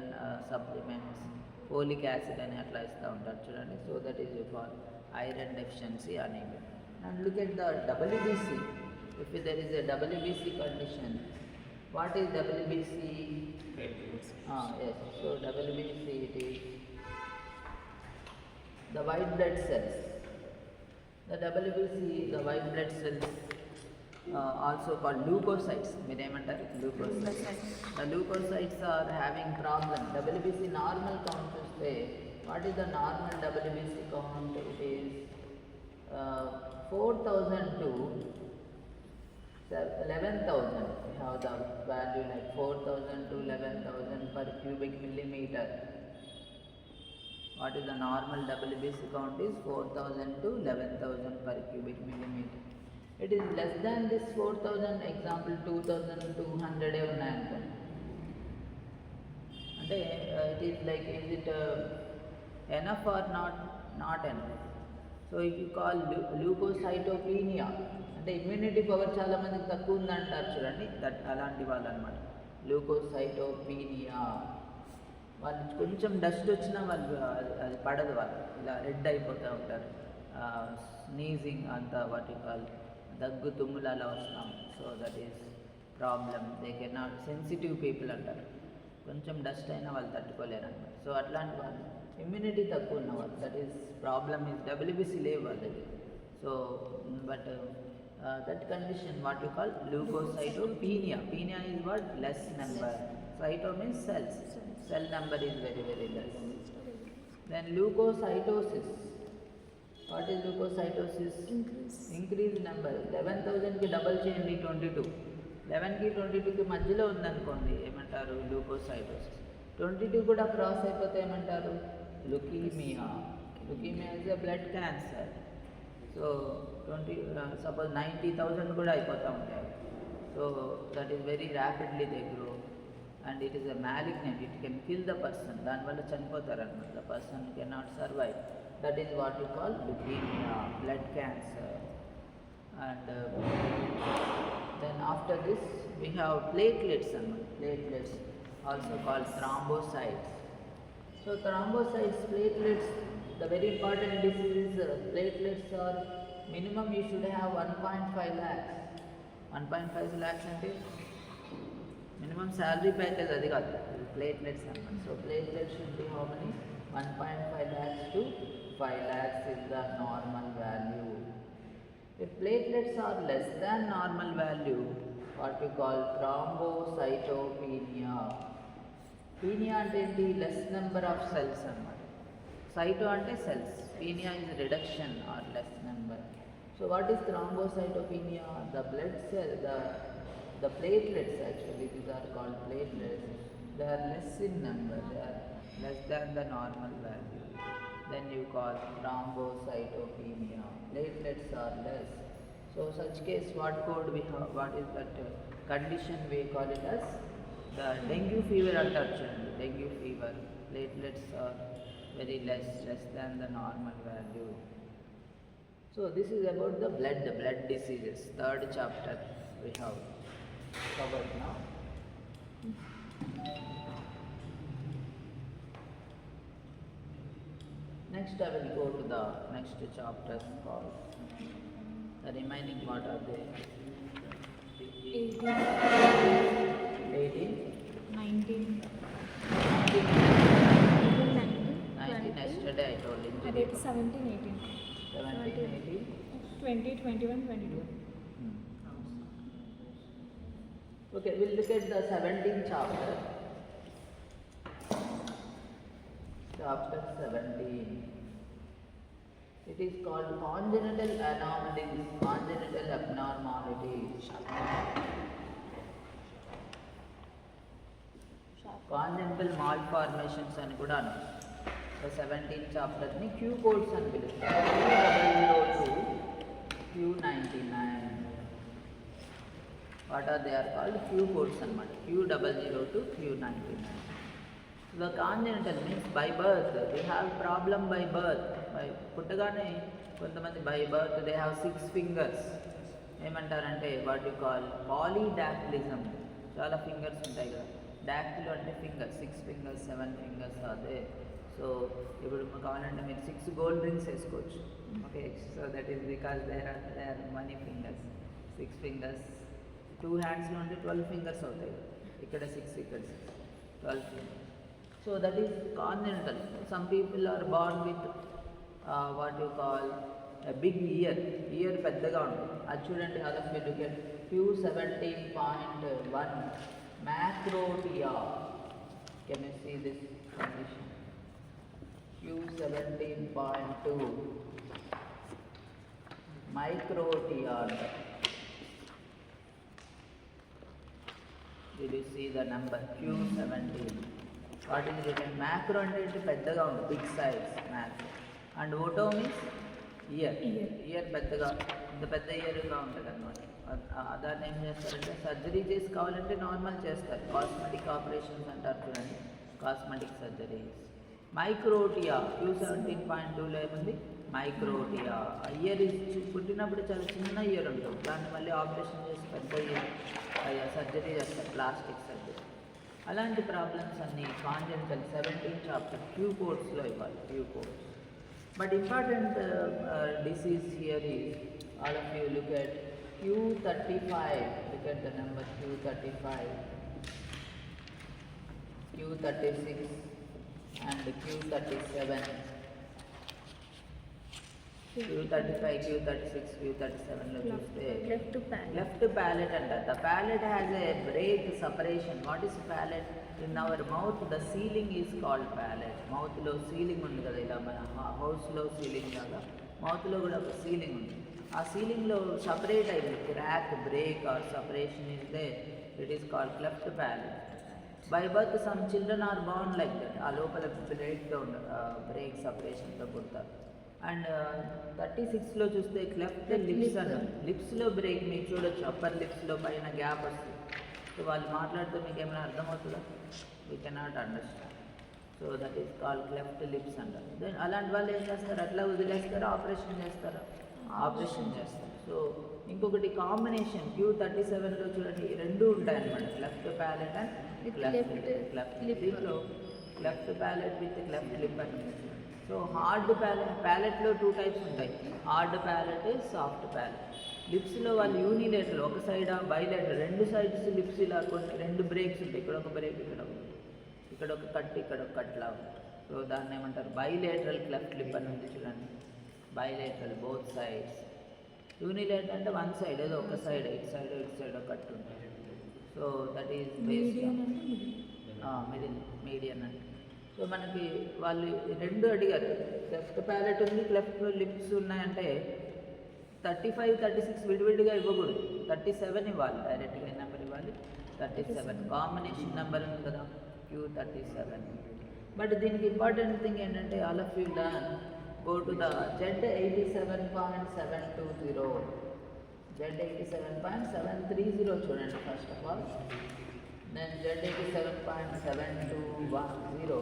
supplements, folic acid అని అట్లా ఇస్తూ ఉంటారు చూడండి. So that is called iron deficiency anemia. And look at the WBC. If there is a WBC condition, what is WBC? Yes. So WBC, it is the white blood cells. The WBC, the white blood cells also called leukocytes. మీరేమంటారు? Leukocytes. The leukocytes are having problem. WBC normal count చూస్తే what is the normal WBC count? It is 4,000 to 11,000. We have the value like 4,000 to 11,000 per cubic millimeter. What is the normal WBC count is 4,000 to 11,000 per cubic millimeter. It is less than this 4,000, example 2,200 ఉన్నాయనుకోండి, అంటే it is like, is it enough or not enough? So if you call leukocytopenia, అంటే immunity power చాలా మందికి తక్కువ ఉందంటారు చూడండి, that అలాంటి వాళ్ళు అనమాట. ల్యూకోసైటోపీనియా, వాళ్ళు కొంచెం డస్ట్ వచ్చినా వాళ్ళు అది పడదు, వాళ్ళు ఇలా రెడ్ అయిపోతూ ఉంటారు, స్నీజింగ్ అంతా, వాటి కాల్ దగ్గు తుమ్ములు అలా వస్తాం. So that is problem. They can not, sensitive people అంటారు, కొంచెం డస్ట్ అయినా వాళ్ళు తట్టుకోలేరు అనమాట. సో అట్లాంటి వాళ్ళు ఇమ్యూనిటీ తక్కువ ఉన్నవాళ్ళు, that is problem is WBC లేవు వాళ్ళకి. So but that condition what you call leukocytopenia. Penia is what? Less number. Cyto means cells. Cell number is very very less. Then leukocytosis. What is leukocytosis? Increase number. 11,000 కి double చేయండి 22. 11 కి 22 కి మధ్యలో ఉందనుకోండి, ఏమంటారు? leukocytosis. 22 కూడా cross అయిపోతే ఏమంటారు? leukemia. Leukemia is a blood cancer. So 20 suppose 90,000 కూడా అయిపోతూ ఉంటాయి. So that is very rapidly they grow and it is a malignant, it can kill the person. దానివల్ల చనిపోతారనమాట, the person can not survive. That is what you call leukaemia, blood cancer. And then after this we have platelets అన్నమాట. Platelets also called thrombocytes. So thrombocytes, platelets, the very important disease is platelets are minimum you should have 1.5 lakhs. 1.5 lakhs అంటే minimum salary package అది కాదు, platelets అన్నమాట. So platelets should be how many? 1.5 lakhs to 5 lakhs is the normal value. If platelets are less than normal value, what we call thrombocytopenia. Penia అంటే ఏంటి? less number of cells అన్నమాట. Cyto అంటే cells, penia is reduction or less number. So what is thrombocytopenia? The blood cell, the platelets, actually these are called platelets, they are less in number, they are less than the normal value, then you call thrombocytopenia. Platelets are less. So such case what code we have, what is that condition? We call it as the dengue fever antaru chudandi. Dengue fever, platelets are very less than the normal value. So this is about the blood diseases. Third chapter we have covered now. Next I will go to the next chapter called the remaining. What are they? 18, 19. 19 yesterday I told him. 17, 18. 17, 18. 20, 21, 22. Okay, we'll look at the 17th chapter. Chapter 17. It is called congenital anomalies, congenital abnormalities. Congenital malformations అని కూడా అన్నారు. So 17th chapter ni Q codes అని పిలుస్తారు. Q002, Q99. What are they are called? Q codes అన్నమాట. Q002, Q99. So the congenital means by birth. They have problem by birth. By పుట్టగానే కొంతమంది by birth they have 6 fingers. ఏమంటారంటే what you call polydactylism. చాలా fingers ఉంటాయి కదా. Dactyl అంటే finger, 6 fingers, 7 fingers అదే. సో ఇప్పుడు కావాలంటే మీరు 6 గోల్డ్ రింగ్స్ వేసుకోవచ్చు. Okay, so that is because there are many fingers. 6 fingers, 2 హ్యాండ్స్లో ఉంటే 12 fingers అవుతాయి. ఇక్కడ 6, ఇక్కడ 6, 12 fingers. So that is congenital. Some people are born with what you call big ear పెద్దగా ఉంటుంది. అది చూడండి, all of you look at Q17.1 macrotia. Can you see this condition? Q17.2 microtia. Did you see the number Q17? What is written? Macro అంటే పెద్దగా ఉంది, big size macro. And ఓటో means year పెద్దగా, ఇంత పెద్ద ఇయర్గా ఉంటుంది అనమాట. దాన్ని ఏం చేస్తారంటే సర్జరీ చేసి కావాలంటే నార్మల్ చేస్తారు, కాస్మెటిక్ ఆపరేషన్స్ అంటారు చూడండి, కాస్మెటిక్ సర్జరీస్. మైక్రోటియా Q17.2లో ఏముంది? మైక్రోటియా. ఇయర్ పుట్టినప్పుడు చాలా చిన్న ఇయర్ ఉంటుంది, దాన్ని మళ్ళీ ఆపరేషన్ చేసి పెద్ద ఇయర్ సర్జరీ చేస్తారు, ప్లాస్టిక్ సర్జరీ. అలాంటి ప్రాబ్లమ్స్ అన్నీ కాంజెంటల్ 17 చాప్టర్ ఫ్యూ కోర్స్లో ఇవ్వాలి, few course. But important disease here is, all of you look at Q35, look at the number Q35, Q36 and Q37. Q35, Q36, Q37 లో చూస్తే left palate అంటారు. The palate has a break separation. What is palate? In our mouth, the ceiling is called palate. Mouth లో ceiling ఉంది కదా, ఇలా మన హౌస్లో ceiling లాగా మౌత్లో కూడా ఒక సీలింగ్ ఉంది. ఆ సీలింగ్లో సపరేట్ అయింది, crack, break or separation is there, it is called cleft palate. By birth some children are born like that, ఆ లోపల బ్రేక్ సపరేషన్తో పుడతారు. అండ్ 36లో చూస్తే క్లెఫ్ట్ లిప్స్ అని, లిప్స్లో బ్రేక్ మీకు చూడొచ్చు, అప్పర్ లిప్స్లో పైన గ్యాప్ వస్తుంది. సో వాళ్ళు మాట్లాడితే మీకు ఏమైనా అర్థమవుతుందా? We cannot understand. So that is called cleft lips అంటారు. దెన్ అలాంటి వాళ్ళు ఏం చేస్తారు, అట్లా వదిలేస్తారా, ఆపరేషన్ చేస్తారా? ఆపరేషన్ చేస్తారు. సో ఇంకొకటి కాంబినేషన్ Q37లో చూడండి, రెండు ఉంటాయన్నమాట, క్లెఫ్ట్ ప్యాలెట్ అండ్ క్లెఫ్ట్ లిప్లో, cleft palate with cleft lip అని ఉంది. సో హార్డ్ ప్యాలెట్లో 2 టైప్స్ ఉంటాయి, హార్డ్ ప్యాలెట్, సాఫ్ట్ ప్యాలెట్. లిప్స్లో వాళ్ళు యూనిలేటరల్, ఒక సైడ్ బైలేటరల్, 2 సైడ్స్ లిప్స్ ఇలా కొన్ని 2 బ్రేక్స్ ఉంటాయి, ఇక్కడ ఒక బ్రేక్, ఇక్కడ ఒక కట్, ఇక్కడ ఒక కట్ లాగా. సో దాన్ని ఏమంటారు? బైలేటరల్ క్లెఫ్ట్ లిప్ అని ఉంది చూడండి, బైలేటరల్ బోత్ సైడ్స్. యూనిలేటరల్ అంటే 1 సైడ్, ఏదో ఒక సైడ్, ఇటు సైడ్ ఒక కట్ ఉంటుంది. సో దట్ ఈస్ మీడియన్ అంటే. సో మనకి వాళ్ళు 2 అడిగారు, క్లెఫ్ట్ ప్యాలెట్ ఉంది, క్లెఫ్ట్ లిప్స్ ఉన్నాయంటే 35, 36 విడివిడిగా ఇవ్వకూడదు, 37 ఇవ్వాలి, డైరెక్ట్గా నెంబర్ ఇవ్వాలి, 37 కాంబినేషన్ నెంబర్ ఉంది కదా, Q37. బట్ దీనికి ఇంపార్టెంట్ థింగ్ ఏంటంటే, all of you learn, go to the Z87.720, Z87.730 చూడండి first of all, then Z87.720,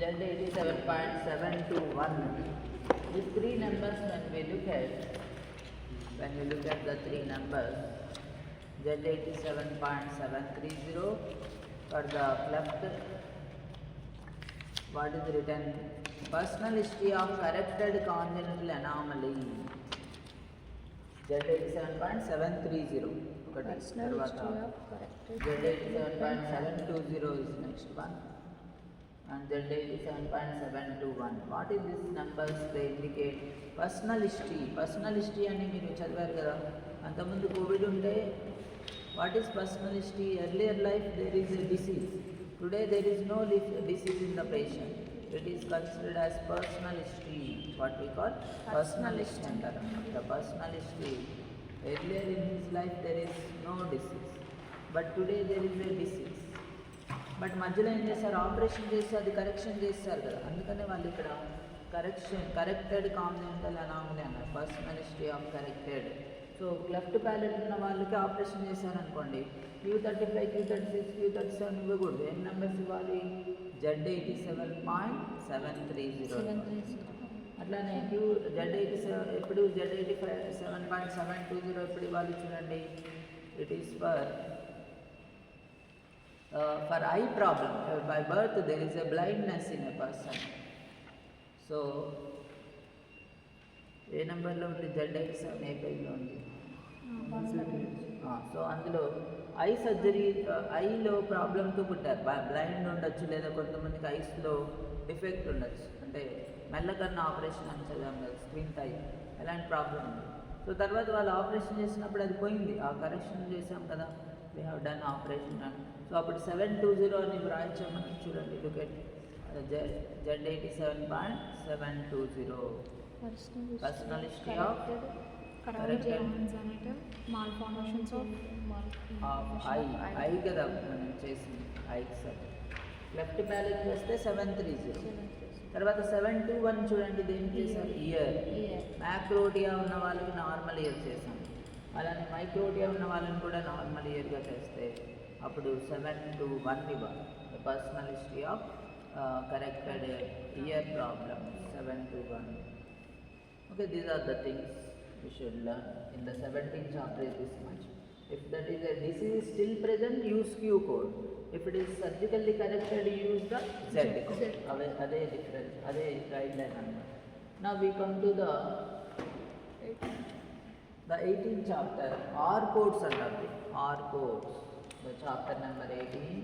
Z87.721. These 3 numbers, when you look at the 3 numbers, Z87.730 for the cleft, what is written? Personal history of corrected congenital anomaly. Z87.730 ఒకటి, తర్వాత Z87.720 is next one, and Z87.721. What is this numbers? They indicate personal history. Personal history అని మీరు చదివారు కదా, అంతకుముందు Covid ఉంటే what is personal history? Earlier life there is a disease, today there is no disease in the patient, it is considered as personal history. What we call personal history అంటారు. The personal history, earlier in his life there is no disease, but today there is a disease. But మధ్యలో ఏం చేస్తారు, operation చేసి అది correction చేస్తారు కదా, అందుకనే వాళ్ళు ఇక్కడ కరెక్టెడ్ కాంజెంటల్ అనామలీ అన్నారు, personal history of corrected. So cleft palate ఉన్న వాళ్ళకి ఆపరేషన్ చేశారనుకోండి, Q35, Q36, Q37 ఇవ్వకూడదు, ఎన్ని నెంబర్స్ ఇవ్వాలి? Z87.730. అట్లానే Z87 ఎప్పుడు Z87.720 ఎప్పుడు ఇవ్వాలి చూడండి, it is for eye problem. By birth there is a blindness in a person. So ఏ నెంబర్లో ఉంది? Z87 ఏ పేజ్లో ఉంది? సో అందులో ఐ సర్జరీ ఐలో ప్రాబ్లంతో పుట్టారు, బ్లైండ్ ఉండొచ్చు, లేదా కొంతమందికి ఐస్లో డిఫెక్ట్ ఉండొచ్చు, అంటే మెల్లకన్నా ఆపరేషన్ అని చదివాం కదా, స్క్రీన్ టై, ఎలాంటి ప్రాబ్లం ఉంది. సో తర్వాత వాళ్ళు ఆపరేషన్ చేసినప్పుడు అది పోయింది, ఆ కరెక్షన్ చేసాం కదా, వీ హ్యావ్ డన్ ఆపరేషన్ అని. సో అప్పుడు 720 అని వ్రాయించామని చూడండి, look at Z87.720 personal history of malformations of I కదా మనం చేసింది, ఐకి సార్ లెఫ్ట్ ప్యాలెట్ చేస్తే 730. తర్వాత 721 చూడండి, ఇది ఏం చేశారు, ఇయర్. మ్యాక్రోటియా ఉన్న వాళ్ళకి నార్మల్ ఇయర్ చేసాం, అలానే మైక్రోటియా ఉన్న వాళ్ళని కూడా నార్మల్ ఇయర్గా చేస్తే అప్పుడు 721 ఇవ్వాలి. Personal history of corrected ear problem 721. Okay, these are the things we should learn in the 17th chapter is this much. If that is a disease is still present, use Q code. If it is surgically corrected, use the Z code. Ade difference, ade guideline anna. Now we come to the 18th chapter, R codes annaru. R codes, the chapter number 18.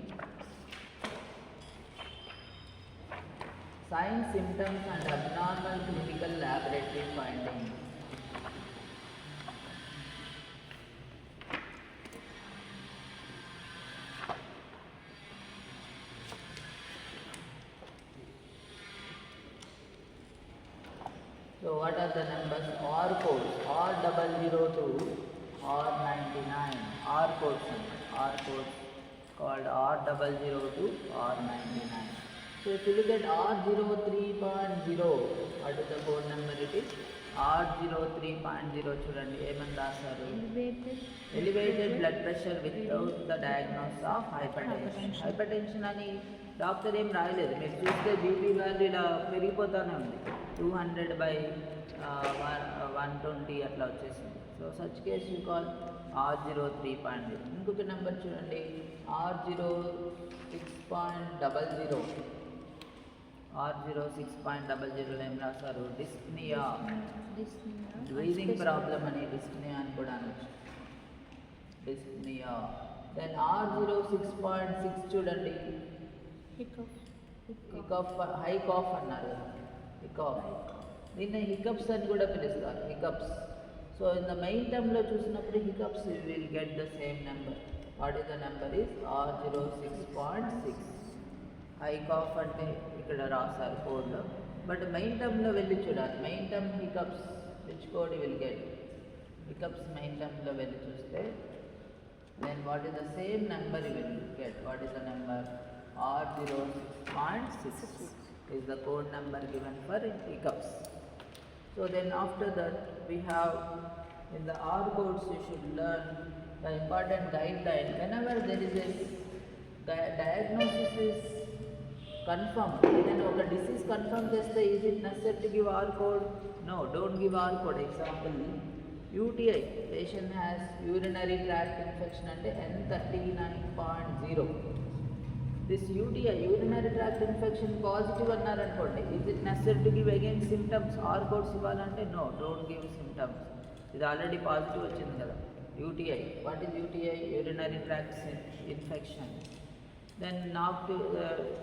Signs, symptoms and abnormal clinical laboratory findings. So what are the numbers? R codes, R002, R99, R codes, called R002, R99. So if you look at R03.0, what is the code number it is? R03.0 చూడండి, ఏమని రాశారు, elevated blood pressure without the diagnosis of hypertension. Hypertension అని doctor ఏం రాయలేదు, మీరు చూస్తే BP value ఇలా పెరిగిపోతూనే ఉంది, 200/120 అట్లా వచ్చేసింది. So such case you call R03.0. ఇంకొక నెంబర్ చూడండి, R06.00. R06.00 ఏం రాశారు, డిస్ప్నియా, బ్రీదింగ్ ప్రాబ్లం అని డిస్ప్నియా అని కూడా అనొచ్చు, డిస్ప్నియా. దెన్ R06.6 చూడండి, హికప్, హై కాఫ్ అన్నారు, హికాఫ్, దీన్ని హికప్స్ అని కూడా పిలుస్తారు, hiccups. So in the main టర్మ్లో చూసినప్పుడు hiccups will get the same number. What is the number is R06.6. Hiccough అంటే ఇక్కడ రాశారు కోడ్లో, బట్ మెయిన్ టర్మ్లో వెళ్ళి చూడాలి, main term hiccups which code will get, hiccups main టర్మ్లో వెళ్ళి చూస్తే then what is the same number you will get, what is the number, R06.6 is the code number given for hiccups. So then after that we have in the R codes you should learn the important guideline. Whenever there is a diagnosis is confirmed, then oka disease confirm cheste, is it necessary to give R code? No, don't give R code. Example, UTI, patient has urinary tract infection ante N39.0. This UTI, urinary tract infection positive annar anukondi, is it necessary to give again symptoms, R codes ivalante? No, don't give symptoms, ఇది already positive వచ్చింది కదా. UTI, what is UTI? Urinary tract infection. Then now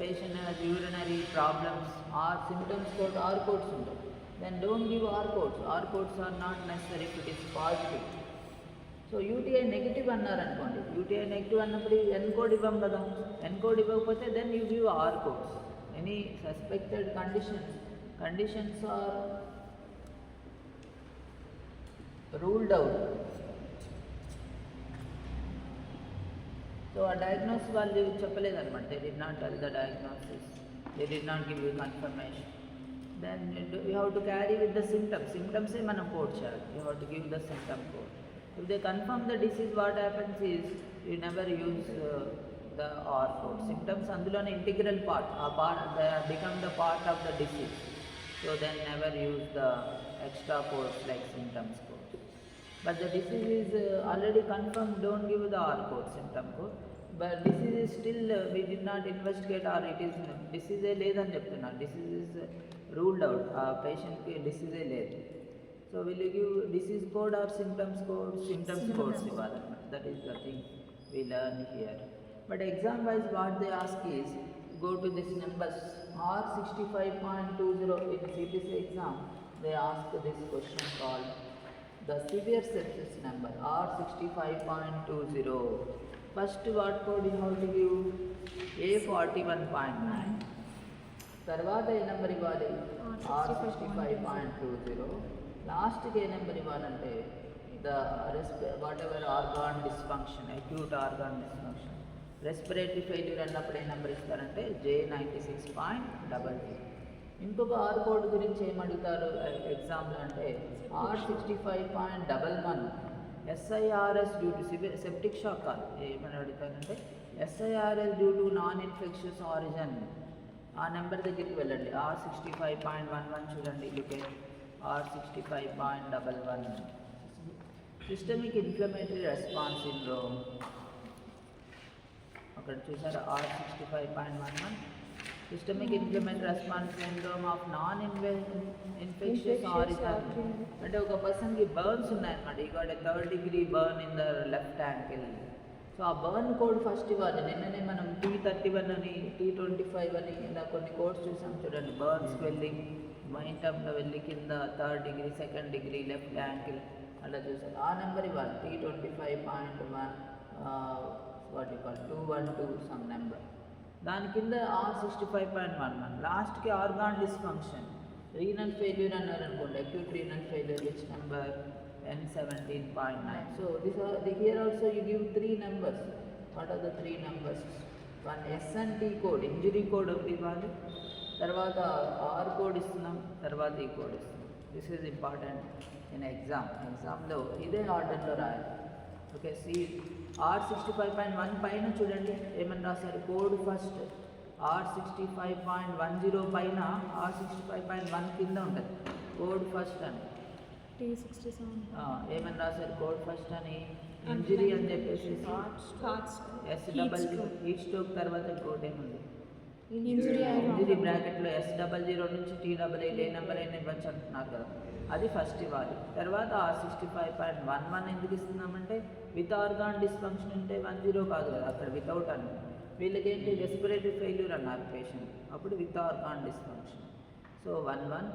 patient has urinary problems, R symptoms code, R codes ఉంటాయి, then don't give R codes. R codes are not necessary if it is positive. So UTI negative అన్నారు అనుకోండి, UTI negative అన్నప్పుడు N code ఇవ్వం కదా, N code ఇవ్వకపోతే then you give R codes. Any suspected conditions are ruled out. So ఆ diagnose వాళ్ళు చెప్పలేదన్నమాట, they did not tell the diagnosis, they did not give you confirmation. Then you have to carry with the symptoms. Symptoms say manam code cheyali, you have to give the symptom code. If they confirm the disease, what happens is you never use the R code. Symptoms andulone integral part, they become the part of the disease. So then never use the extra codes like symptoms code. But the disease is already confirmed, don't give the R code, symptom code. But disease is still we did not investigate, or it is disease లేదని చెప్తున్నా, disease is ruled out, ఆ పేషెంట్కి డిసీజే లేదు. So will you give disease code or symptoms code? Symptoms codes ఇవ్వాలన్నమాట, that is the thing we learn here. But exam wise what they ask is, go to this numbers R65.20 in CPC exam, they ask this question called the severe sepsis number R65.20. First what code you have to give? A41.9. తర్వాత ఏ number ఇవ్వాలి? R65.20. లాస్ట్కి ఏ number ఇవ్వాలంటే the whatever organ dysfunction, acute organ dysfunction, respiratory failure అన్నప్పుడు ఏ number ఇస్తారంటే J96.00. ఇంకొక R code గురించి ఏమడుగుతారు ఎగ్జామ్లో అంటే R65.11 SIRS due to septic shock కాదు, ఏమని అడుగుతారంటే SIRS due to non infectious origin. ఆ నెంబర్ దగ్గరికి వెళ్ళండి. R65.11 చూడండి, look at R65.11. Systemic inflammatory response syndrome, అక్కడ చూసారా R65.11 systemic inflammatory response syndrome of non infectious origin. అంటే ఒక పర్సన్కి బర్న్స్ ఉన్నాయన్నమాట. ఈ got 3rd degree burn in the left ankle. So ఆ బర్న్ కోడ్ ఫస్ట్ ఇవ్వాలి. నిన్ననే మనం T31 అని T25 అని ఇలా కొన్ని కోడ్స్ చూసాం చూడండి. బర్న్స్కి వెళ్ళి మైంటమ్లో వెళ్ళి కింద 3rd degree 2nd degree left ankle అలా చూసారు. ఆ నెంబర్ ఇవ్వాలి. T25.1 what you call 212 some number. దాని కింద R65.11. లాస్ట్కి ఆర్గాన్ డిస్ఫంక్షన్, రీనల్ ఫెయిల్యూర్ అన్నారు అనుకోండి, acute renal failure, which number N17.9. So here also you give 3 numbers. What are the 3 numbers? One S and T code, injury code ఒకటి ఇవ్వాలి, తర్వాత R code ఇస్తున్నాం, తర్వాత ఈ కోడ్ ఇస్తున్నాం. దిస్ ఈజ్ ఇంపార్టెంట్ ఇన్ ఎగ్జామ్లో ఇదే ఆర్డర్లో రాయాలి. ఓకే, సి R65.1 పైన చూడండి ఏమని రాశారు, కోడ్ ఫస్ట్. R65.10 పైన R65.1 కింద ఉంటుంది కోడ్ ఫస్ట్ అని. T67 ఏమని రాశారు కోడ్ ఫస్ట్ అని? ఇంజరీ అని చెప్పేసి S00 హీట్ స్ట్రోక్ తర్వాత కోడ్ ఏముంది? ఇంజరీ బ్రాకెట్లో S00 నుంచి T88 ఏ నెంబర్ అయినా ఇవ్వచ్చు అంటున్నారు కదా, అది ఫస్ట్ ఇవ్వాలి. తర్వాత R65.11 ఎందుకు ఇస్తున్నామంటే విత్ ఆర్గాన్ డిస్ఫంక్షన్ ఉంటే 10 కాదు కదా, అక్కడ వితౌట్ అని. వీళ్ళకి ఏంటి రెస్పిరేటరీ ఫెయిల్యూర్ అన్నారు పేషెంట్, అప్పుడు విత్ ఆర్గాన్ డిస్ఫంక్షన్. సో 11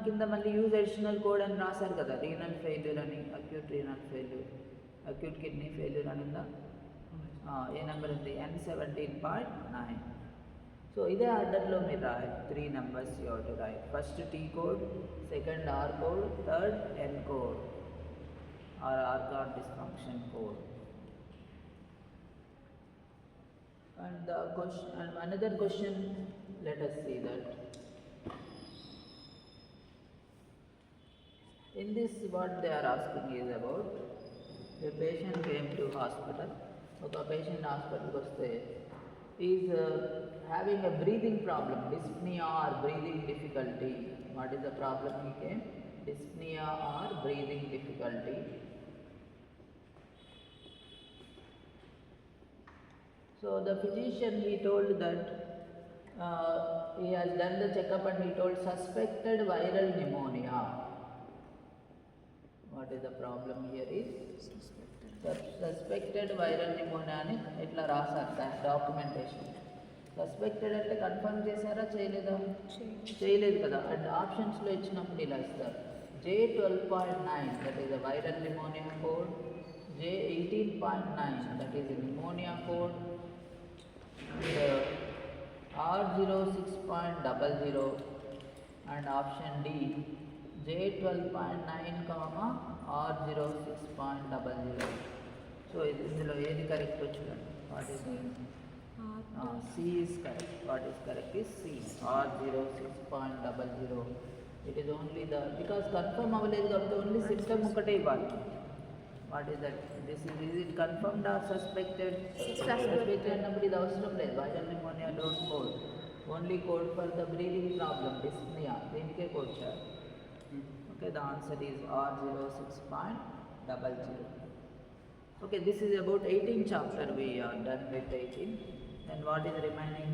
కింద మళ్ళీ యూజ్ అడిషనల్ కోడ్ అని రాశారు కదా, రీనల్ ఫెయిల్యూర్ అని, acute renal failure, acute kidney failure అని ఉందా? ఏ నెంబర్ ఉంది? N17.9. సో ఇదే ఆర్డర్లో మీరు రాయాలి. 3 numbers you have to write. First T code, second R code, third N code or organ dysfunction code. And the question, and another question, let us see that. In this what they are asking is about a patient came to hospital. ఒక patient హాస్పిటల్కి వస్తే is having a breathing problem, dyspnea or breathing difficulty. What is the problem he came? Dyspnea or breathing difficulty. So the physician, he told that he has done the checkup and he told suspected viral pneumonia. What is the problem here is suspected viral pneumonia అని ఇట్లా రాశారు documentation. Suspected అంటే confirm చేశారా చేయలేదా? చేయలేదు కదా. And ఆప్షన్స్లో ఇచ్చినప్పుడు ఇలా ఇస్తారు. J12.9 that is the viral pneumonia code, J18.9 that is pneumonia code, R06.00 and option D J12.9, R06.00. So ఇందులో ఏది కరెక్ట్ చూడండి. What is C is correct. What is correct is C, R06.00. It is only the, because confirm అవ్వలేదు కాబట్టి only system ఒకటే ఇవ్వాలి. What is that? This is it confirmed or suspected? Suspected అన్నప్పుడు ఇది అవసరం లేదు. Viral pneumonia don't code, only code for the breathing problem dyspnea, దీనికే code చేయాలి. Okay, the answer is R06.00. Okay, this is about 18 chapter. We are done with 18. Then what is remaining?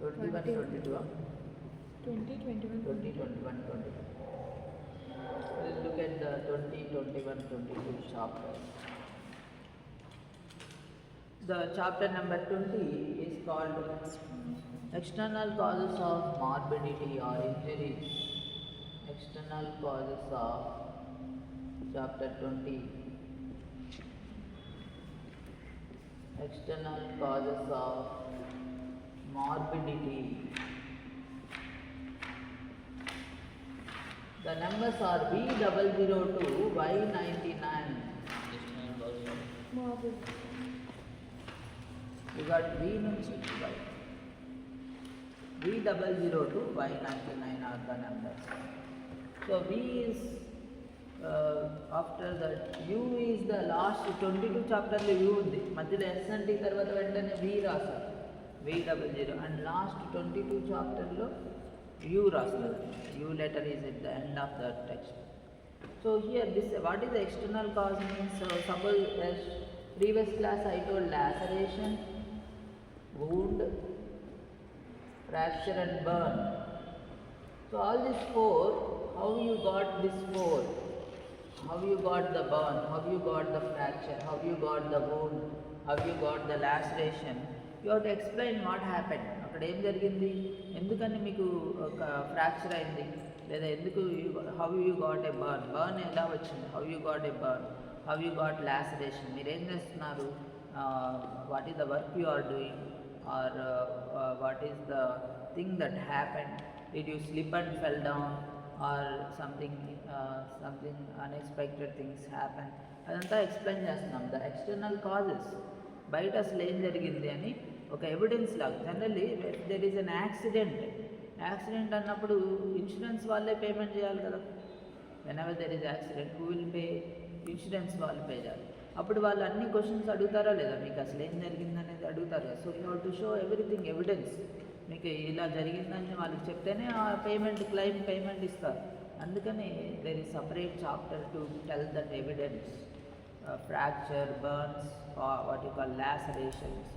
21, 22. 20, 21. 20, 21, 22. We'll look at the 20, 21, 22 chapters. The chapter number 20 is called External Causes of Morbidity or Injuries. External causes of chapter 20. External causes of morbidity. The numbers are V002 Y99. Morbid. You got V nunchi Y. V002 Y99 are the numbers. So V is after that U is the last 22 chapter లో U ఉంది మధ్యలో S and T తర్వాత వెంటనే V రాస్తారు V00 and last 22 chapter లో U రాస్తారు U letter is at the end of the text. So here this what is the external cause means. So suppose as previous class I told laceration, wound, fracture and burn. So all these four, how you got this four? How you got the burn? How you got the fracture? How you got the wound? How you got the laceration? You have to explain what happened. అక్కడ ఏం జరిగింది, ఎందుకని మీకు ఒక fracture అయింది, లేదా ఎందుకు how you got a burn, burn ఎలా వచ్చింది, how you got a burn, how you got laceration, మీరు ఏం చేస్తున్నారు, what is the work you are doing, or what is the thing that happened, did you slip and fell down or something unexpected things happen, అదంతా explain చేస్తున్నాం. The external causes, బయట అసలు ఏం జరిగింది అని ఒక ఎవిడెన్స్ లాగా. Generally there is an accident అన్నప్పుడు ఇన్సూరెన్స్ వాళ్ళే పేమెంట్ చేయాలి కదా. When ever there is accident who will pay, insurance వాళ్ళు పే చేయాలి. అప్పుడు వాళ్ళు అన్ని క్వశ్చన్స్ అడుగుతారా లేదా, మీకు అసలు ఏం జరిగింది అనేది అడుగుతారు కదా. So you have to show everything evidence. మీకు ఇలా జరిగిందని వాళ్ళకి చెప్తేనే ఆ క్లెయిమ్ పేమెంట్ ఇస్తారు. అందుకని there is separate chapter to tell that evidence. Fracture, burns, what you call lacerations,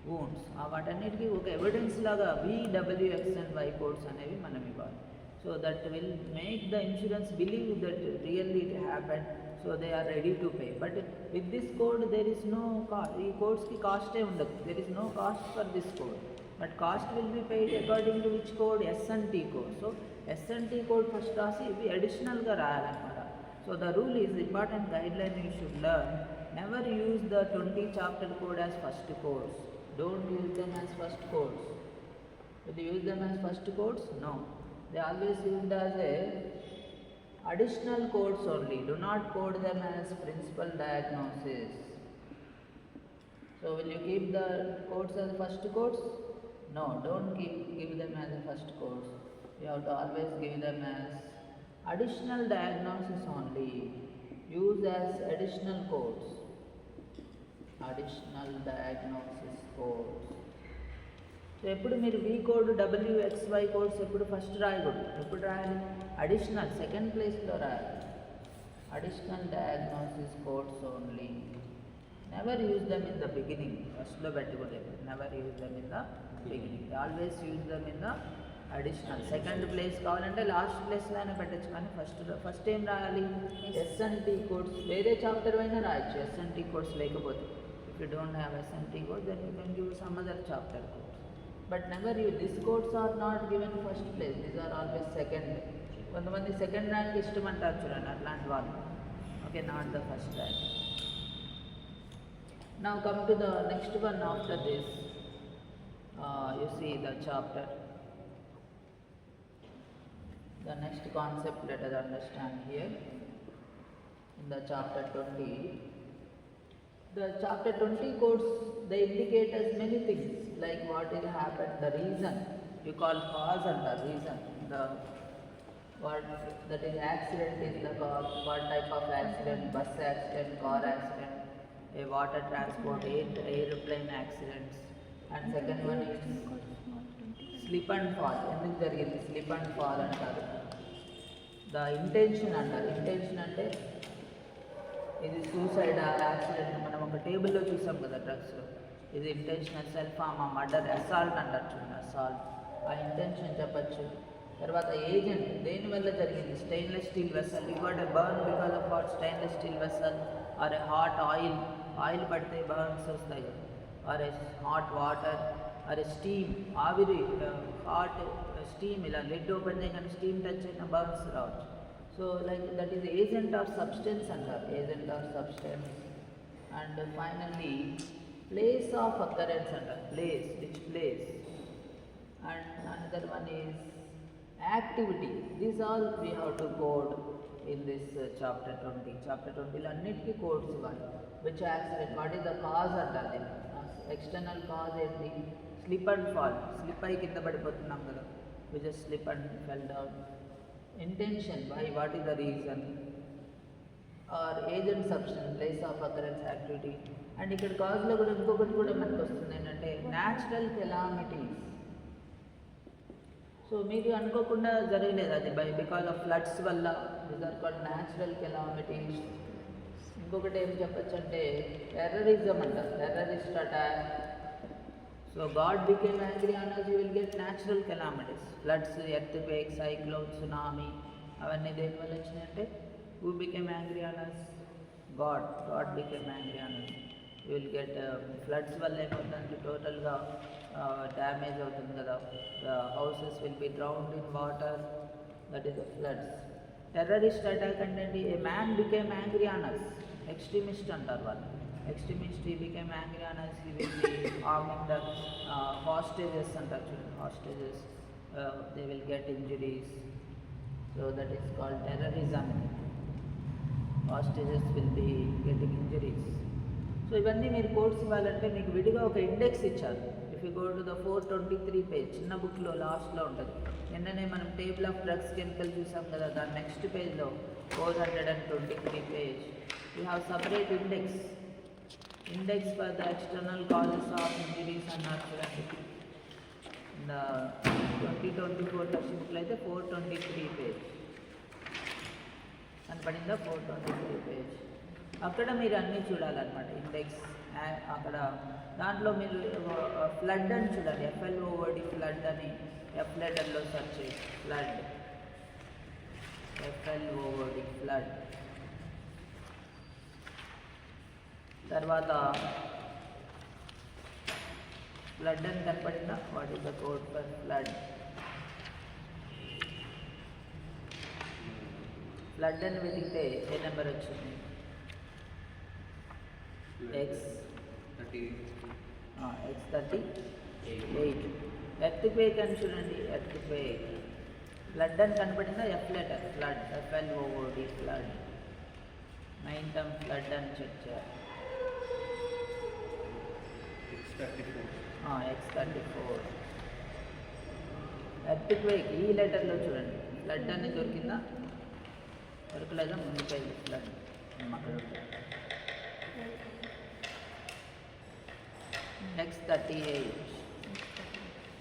wounds, వాటన్నిటికీ ఒక ఎవిడెన్స్ లాగా VWX and Y కోడ్స్ అనేవి మనం ఇవ్వాలి. So that will make the insurance believe that really it happened, so they are ready to pay. But with this code there is no cost, ఈ కోడ్స్కి కాస్టే ఉండదు, there is no cost for this code, but cost will be paid according to which code, S&T code. So S&T code first రాసి ఇవి అడిషనల్గా రాయాలన్నమాట. So the rule is important guideline you should learn. Never use the 20 chapter code as first codes. Don't use them as first codes. Will you use them as first codes? No. They always used as a additional codes only. Do not code them as principal diagnosis. So will you keep the codes as first codes? No, don't give them as a first codes. You have to always give them as additional diagnosis only. Use as additional codes. Additional diagnosis codes. So ఎప్పుడు మీరు V code, WXY codes ఎప్పుడు first రాయకూడదు. ఎప్పుడు రాయాలి, additional second ప్లేస్లో రాయాలి. Additional diagnosis codes only. Never use them in the beginning. ఫస్ట్లో పెట్టుకోలేదు. Never use them in the beginning. Always use them in the additional. Second place కావాలంటే last ప్లేస్లో అయినా పెట్టచ్చు, కానీ ఫస్ట్ ఏం రాయాలి, S&T కోడ్స్. వేరే చాప్టర్ అయినా రాయొచ్చు S&T కోడ్స్ లేకపోతే. If you don't have S&T code, then you can give some other chapter codes. But never use, these codes are not given first place, these are always second. కొంతమంది second rank ఇష్టమంటారు చూడండి, అట్లాంటి వాళ్ళు. Okay, not the first rank. Now come to the next one after this. You see the chapter. The next concept let us understand here. In the chapter 20. The chapter 20 codes, they indicate as many things, like what will happen, the reason, you call cause and the reason, the what that is accident is the cause, what type of accident, bus accident, car accident, a water transport, airplane accidents, and second one is slip and fall. ఎందుకు జరిగింది slip and fall అంటారు. The intention అంటారు. Intention అంటే ఇది suicide, accident, మనం ఒక టేబుల్లో చూసాం కదా డ్రగ్స్లో, ఇది intentional, self harm, murder, assault అంటారు చూడండి, అసాల్ట్, ఆ ఇంటెన్షన్ చెప్పచ్చు. తర్వాత ఏజెంట్, దేనివల్ల జరిగింది, stainless steel vessel, you got a burn because of what, stainless steel vessel, or a hot oil పడితే బర్న్స్ వస్తాయి. or a hot water or a steam, ఆవిరి hot steam ఇలా లిడ్ ఓపెన్ చేయగానే steam touch అయిన బర్న్స్ రావచ్చు. So like that is agent or substance అంటారు, agent or substance. And finally place of occurrence అంటారు, place, which place. And another one is activity. These all we have to code in this chapter 20. Chapter 20 లో అన్నిటికీ codes ఇవ్వాలి. Which accident, what is the cause అంటారు. External cause ఏంటి, slip and fall, slip అయి కింద పడిపోతున్నాం కదా, we just slip and fell down. Intention, why, what is the reason. Or agent substance, place of occurrence, activity. And ఇక్కడ కాజ్లో కూడా ఇంకొకటి కూడా మనకు వస్తుంది ఏంటంటే న్యాచురల్ కెలామిటీస్. సో మీకు అనుకోకుండా జరగలేదు అది బికాజ్ ఆఫ్ ఫ్లడ్స్ వల్ల, these are called natural calamities. ఇంకొకటి ఏం చెప్పచ్చు అంటే టెర్రరిజం అంట, terrorist attack. So God became angry on us, you will get natural calamities, floods, earthquake, cyclone, tsunami. అవన్నీ దేని వల్ల వచ్చినాయంటే who became angry on us, God became angry on us. You will get floods వల్ల ఏమవుతుందంటే టోటల్గా damage అవుతుంది కదా, houses will be drowned in water, that is the floods. Terrorist attack అంటే ఏ man became angry on us, extremist అంటారు వాళ్ళు. Extremist, he became angry on us, ఈ will be harming the hostages అంటారు చూడండి, hostages, they will get injuries. So that is called terrorism. Hostages will be getting injuries. So ఇవన్నీ మీరు codes ఇవ్వాలంటే మీకు విడిగా ఒక ఇండెక్స్ ఇచ్చారు. If you go to the 423 page, చిన్న బుక్లో లాస్ట్లో ఉంటుంది. నిన్ననే మనం టేబుల్ ఆఫ్ డ్రగ్స్ కెమికల్ చూసాం కదా, దాని నెక్స్ట్ పేజ్లో 423 page you have separate index for the external causes of injuries అన్నారు చూడండి. 2024 టెక్స్ట్ బుక్లో అయితే 423 పేజ్ కనపడిందా, 423 పేజ్. అక్కడ మీరు అన్నీ చూడాలన్నమాట, ఇండెక్స్. అక్కడ దాంట్లో మీరు ఫ్లడ్ అని చూడాలి, FLOD ఫ్లడ్ అని ఎఫ్ లెటర్లో సెర్చ్ చేయండి, ఫ్లడ్, FLOD ఫ్లడ్. తర్వాత ఫ్లడ్ అని కనపడిందా, what is the code for flood. Flood అని వెతికితే ఏ నెంబర్ వచ్చింది, X38. ఎర్త్క్వేక్ అని చూడండి, ఎర్త్క్వేక్. ఫ్లడ్ అని కనపడిందా, F letter, flood, FLOD flood. 9 term flood అని చెక్ చేయాలి. X34. ఎర్త్క్వేక్ ఈ లెటర్లో చూడండి, ఫ్లడ్ అని దొరికిందా, దొరకలేదా, ముందు పేజ్ ఫ్లడ్ అక్కడ. X38.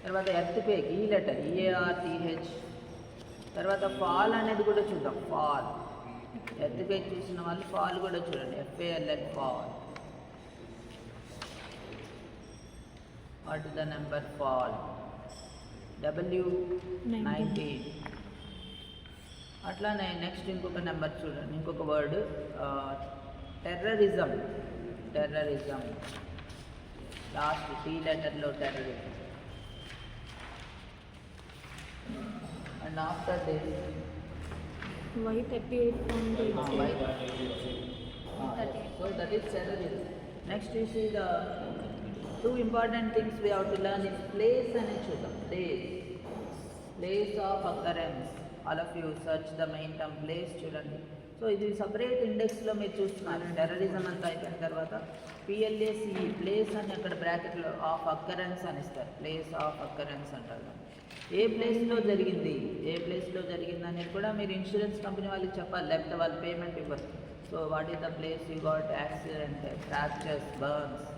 తర్వాత ఎర్త్క్వేక్ ఈ లెటర్, EARTH. తర్వాత ఫాల్ అనేది కూడా చూద్దాం, ఫాల్. ఎర్త్క్వేక్ చూసిన వాళ్ళు ఫాల్ కూడా చూడండి, FALL fall. What is the number fall, W19. అట్లానే నెక్స్ట్ ఇంకొక నెంబర్ చూడండి, ఇంకొక వర్డ్ టెర్రరిజం. లాస్ట్ T లెటర్లో terrorism. And after this Y38.8. So that is terrorism. Next we see the two important things we have to learn is place and చూద్దాం. Place of occurrence. All of you search the main term place చూడండి. So ఇది separate ఇండెక్స్లో మీరు చూస్తున్నారు. Terrorism అంతా అయిపోయిన తర్వాత PLACE place అని అక్కడ బ్రాకెట్లో ఆఫ్ అక్కరెన్స్ అని ఇస్తారు. ప్లేస్ ఆఫ్ అక్కరెన్స్ అంటారు. ఏ ప్లేస్లో జరిగింది అనేది కూడా మీరు ఇన్సూరెన్స్ కంపెనీ వాళ్ళకి చెప్పాలి, లేకపోతే వాళ్ళు పేమెంట్ ఇవ్వరు. So what is the place you got accident, fractures, burns.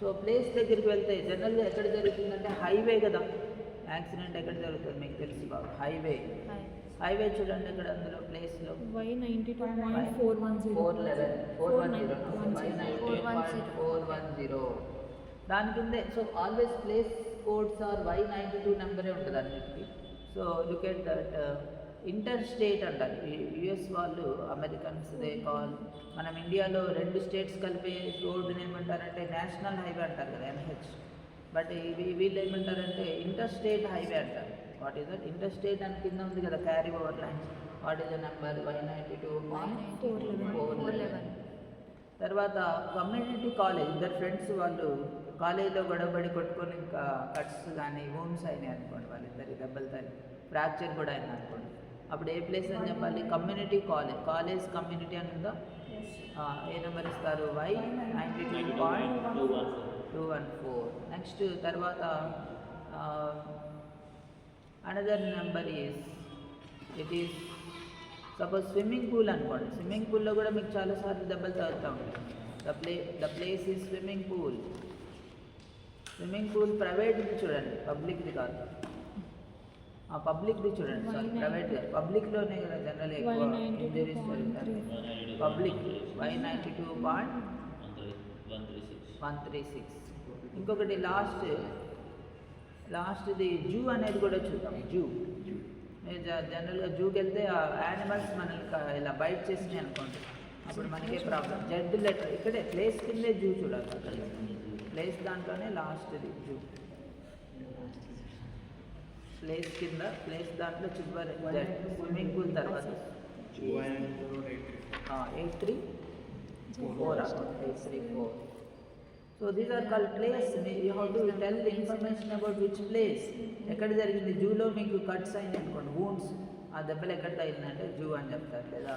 So place దగ్గరికి వెళ్తే జనరల్గా ఎక్కడ జరుగుతుందంటే హైవే కదా. యాక్సిడెంట్ ఎక్కడ జరుగుతుంది మీకు తెలుసు బాగా, హైవే చూడండి ఇక్కడ అందులో ప్లేస్లో Y92.410 దాని కిందే. So always place codes are Y92 నెంబరే ఉంటుంది అన్నిటికీ. So look at that interstate అంటారు. యుఎస్ వాళ్ళు, అమెరికన్స్ దే కాల్. మనం ఇండియాలో 2 స్టేట్స్ కలిపే రోడ్డుని ఏమంటారంటే నేషనల్ హైవే అంటారు కదా, ఎన్హెచ్. బట్ వీళ్ళు ఏమంటారంటే ఇంటర్ స్టేట్ హైవే అంటారు. What is that? Inter state అని కింద ఉంది కదా carry over lines. What is the number? 192.411. తర్వాత కమ్యూనిటీ కాలేజ్, ఇద్దరు ఫ్రెండ్స్ వాళ్ళు కాలేజీలో గొడవపడి కొట్టుకొని ఇంకా కట్స్ కానీ వూమ్స్ అయినాయి అనుకోండి, వాళ్ళిద్దరి దెబ్బలు తల్లి ఫ్రాక్చర్ కూడా అయింది అనుకోండి. అప్పుడు ఏ ప్లేస్ అని చెప్పాలి? Community college. కాలేజ్ కమ్యూనిటీ అని ఉందా? ఏ నెంబర్ ఇస్తారు? Y92.214. నెక్స్ట్ తర్వాత another number it is suppose swimming pool అనుకోండి. స్విమ్మింగ్ పూల్లో కూడా మీకు చాలాసార్లు దెబ్బలు తగులుతూ ఉంటాయి. The place is swimming pool. Swimming pool ప్రైవేట్ది చూడండి, పబ్లిక్ది కాదు. పబ్లిక్ది చూడండి, సారీ ప్రైవేట్ కాదు, పబ్లిక్లోనే కదా జనరల్ ఎక్కువ ఇంజరీస్ జరుగుతాయి. Public Y92.136. ఇంకొకటి లాస్ట్ది జూ అనేది కూడా చూద్దాం. జూ మీరు జనరల్గా జూకి వెళ్తే ఆ యానిమల్స్ మనల్ని ఇలా బైట్ చేసినాయి అనుకోండి, అప్పుడు మనకే ప్రాబ్లం. జెడ్ లెటర్ ఇక్కడే ప్లేస్ కిందే జూ చూడాలి. అక్కడ ప్లేస్ దాంట్లోనే లాస్ట్ది జూ. ప్లేస్ కింద, ప్లేస్ దాంట్లో చివరి జెడ్. స్విమ్మింగ్ పూల్ తర్వాత 834. So these are called place. You have to tell information about which place. ఎక్కడ జరిగింది? జూలో మీకు కట్స్ అయినాయి అనుకోండి, వూండ్స్, ఆ దెబ్బలు ఎక్కడ తగిలిందంటే జూ అని చెప్తారు. లేదా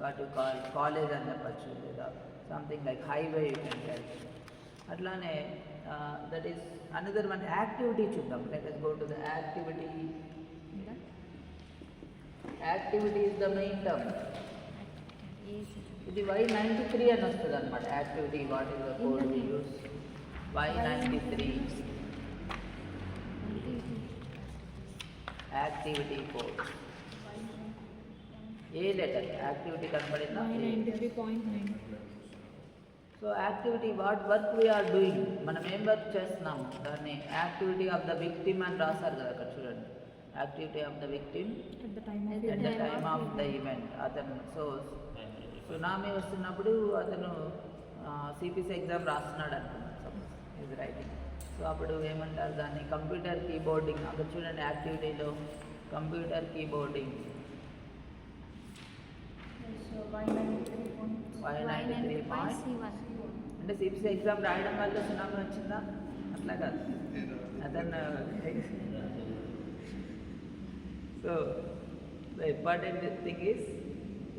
వాట్ యు కాల్ కాలేజ్ అని చెప్పచ్చు, లేదా something like highway you can tell. అట్లానే that is another one. Activity చూద్దాం. Let us go to the activity. Activity is the main term. ఇది Y93 అని వస్తుంది అనమాట. Activity, what is the code we use? Y93 activity code. ఏ letter? Activity కనపడిందా? Y93.9. So activity, what work we are doing, మనం ఏం work చేస్తున్నాము దాన్ని యాక్టివిటీ ఆఫ్ ద విక్టిమ్ అని రాశారు కదా అక్కడ చూడండి. Activity of the victim At the time of the event. అతను సునామీ వస్తున్నప్పుడు అతను సిపిసి ఎగ్జామ్ రాస్తున్నాడు అనుకున్నాను, ఇది రైటింగ్. సో అప్పుడు ఏమంటారు దాన్ని? కంప్యూటర్ కీబోర్డింగ్. అక్కడ చూడండి యాక్టివిటీలో కంప్యూటర్ కీబోర్డింగ్. Y93.1 అంటే సిపిసి ఎగ్జామ్ రాయడం వల్ల సునామీ వచ్చిందా? అట్లా కాదు. అతను so the important thing is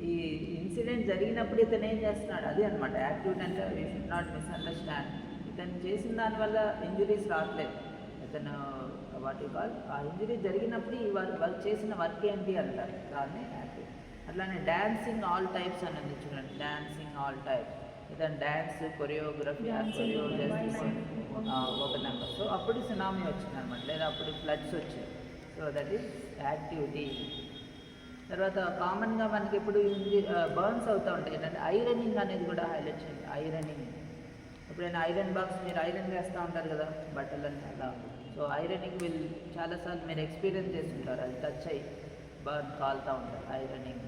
ఈ ఇన్సిడెంట్ జరిగినప్పుడు ఇతను ఏం చేస్తున్నాడు, అది అనమాట యాక్టివిటీ అంటే. You should not misunderstand. ఇతను చేసిన దానివల్ల ఇంజరీస్ రావట్లేదు. ఇతను వాట్ యు కాల్, ఆ ఇంజరీ జరిగినప్పుడు ఈ వాళ్ళు చేసిన వర్క్ ఏంటి అంటారు, దాన్ని యాక్టివిటీ. అట్లానే డాన్సింగ్ ఆల్ టైప్స్ అని ఉంది చూడండి. Dancing all types. ఇతను డ్యాన్స్, కొరియోగ్రఫీ, ఒక నెంబర్. సో అప్పుడు సునామీ వచ్చింది అనమాట, లేదా అప్పుడు ఫ్లడ్స్ వచ్చాయి. So that is activity. తర్వాత కామన్గా మనకి ఎప్పుడు బర్న్స్ అవుతూ ఉంటాయి. ఏంటంటే ఐరనింగ్ అనేది కూడా హైలైట్ చేయండి. ఐరనింగ్, ఎప్పుడైనా ఐరన్ బాక్స్ మీరు ఐరన్ చేస్తూ ఉంటారు కదా బట్టలన్నీ అలా. సో ఐరనింగ్ చాలాసార్లు మీరు ఎక్స్పీరియన్స్ చేస్తుంటారు, అది టచ్ అయ్యి బర్న్ కాలుతూ ఉంటారు. ఐరనింగ్.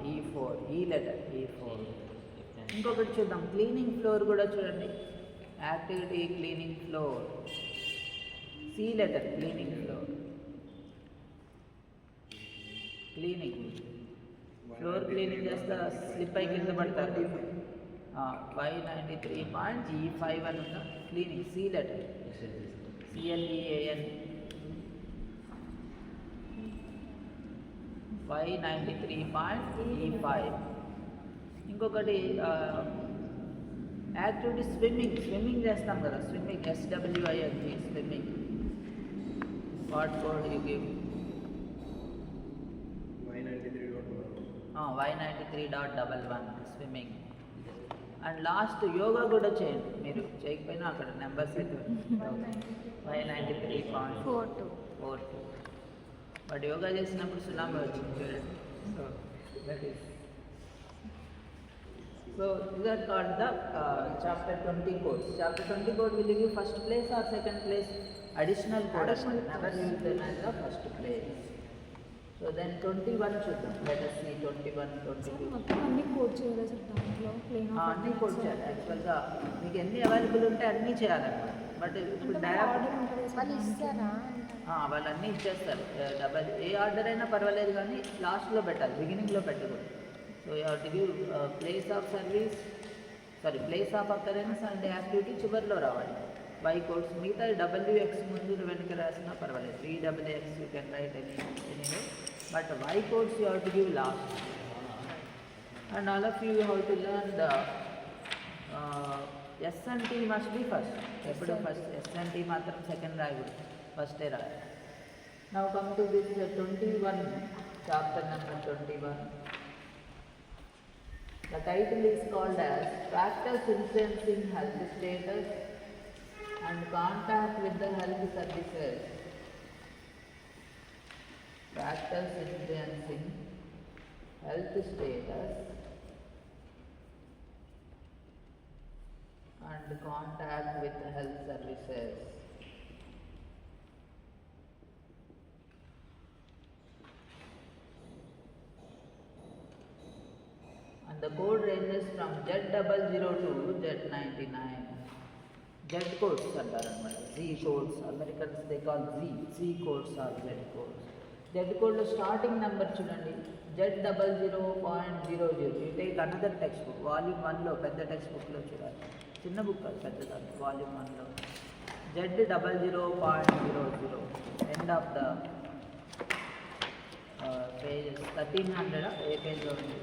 E4. ఈ లెటర్ E4. ఇంకొకటి చూద్దాం, క్లీనింగ్ ఫ్లోర్ కూడా చూడండి. Activity cleaning floor. C letter, cleaning floor. Cleaning floor cleaning చేస్తే స్లిప్ అయి కింద పడతారు. Y93.E5 అని ఉందా? Cleaning, C letter, CLEAN. Y93.E5. ఇంకొకటి యాక్టివిటీ స్విమ్మింగ్ చేస్తాం కదా, swimming, SWIMG, swimming. What code you give? Y93.11 swimming. And last yoga కూడా చేయండి. మీరు చేయకపోయినా అక్కడ నెంబర్స్ అయితే Y93.42. బట్ యోగా చేసినప్పుడు సునామీ వచ్చింది చూడండి. So that is So these are called the chapter 20 codes. Chapter 20 code will give you first place or second place. Additional code. Never use them as the first place. So then 21 చూద్దాం. Let us see 21, 22. మొత్తం అన్ని code చేయాలి sir దాంట్లో plane of అన్నీ code చేయాలి. యాక్చువల్గా మీకు ఎన్ని అవైలబుల్ ఉంటే అన్నీ చేయాలన్నమాట. బట్ ఇప్పుడు ఆర్డర్ ఉంటుంది వాళ్ళు ఇస్తారా వాళ్ళు అన్నీ ఇచ్చేస్తారు. డబల్ ఏ ఆర్డర్ అయినా పర్వాలేదు కానీ లాస్ట్లో పెట్టాలి, బిగినింగ్లో పెట్టకూడదు. So you have to give place of service, place of occurrence and activity చివరిలో రావాలి. వై కోడ్స్ మిగతా డబ్ల్యూఎక్స్ ముందు వెనక రాసినా పర్వాలేదు. VWX you can write anyway, but Y codes you have to give last. And all of you have to learn the S and T must be first. ఎప్పుడు first S and T మాత్రం second రాయకూడదు, ఫస్టే రాయాలి. Now come to this 21, chapter number 21. The title is called as Factors Influencing Health Status and Contact with the Health Services. Factors influencing health status and contact with the health services. And the code ranges from Z00 to Z99. Z codes అంటారన్నమాట. Z codes, Americans they call Z codes or Z codes. Z code starting number చూడండి, Z00.00. You take another textbook, volume 1లో పెద్ద టెక్స్ట్ బుక్లో చూడాలి, చిన్న book కాదు పెద్దదాన్ని, volume 1లో Z00.00. End of the pages 1300 ఏ పేజ్లో ఉంది.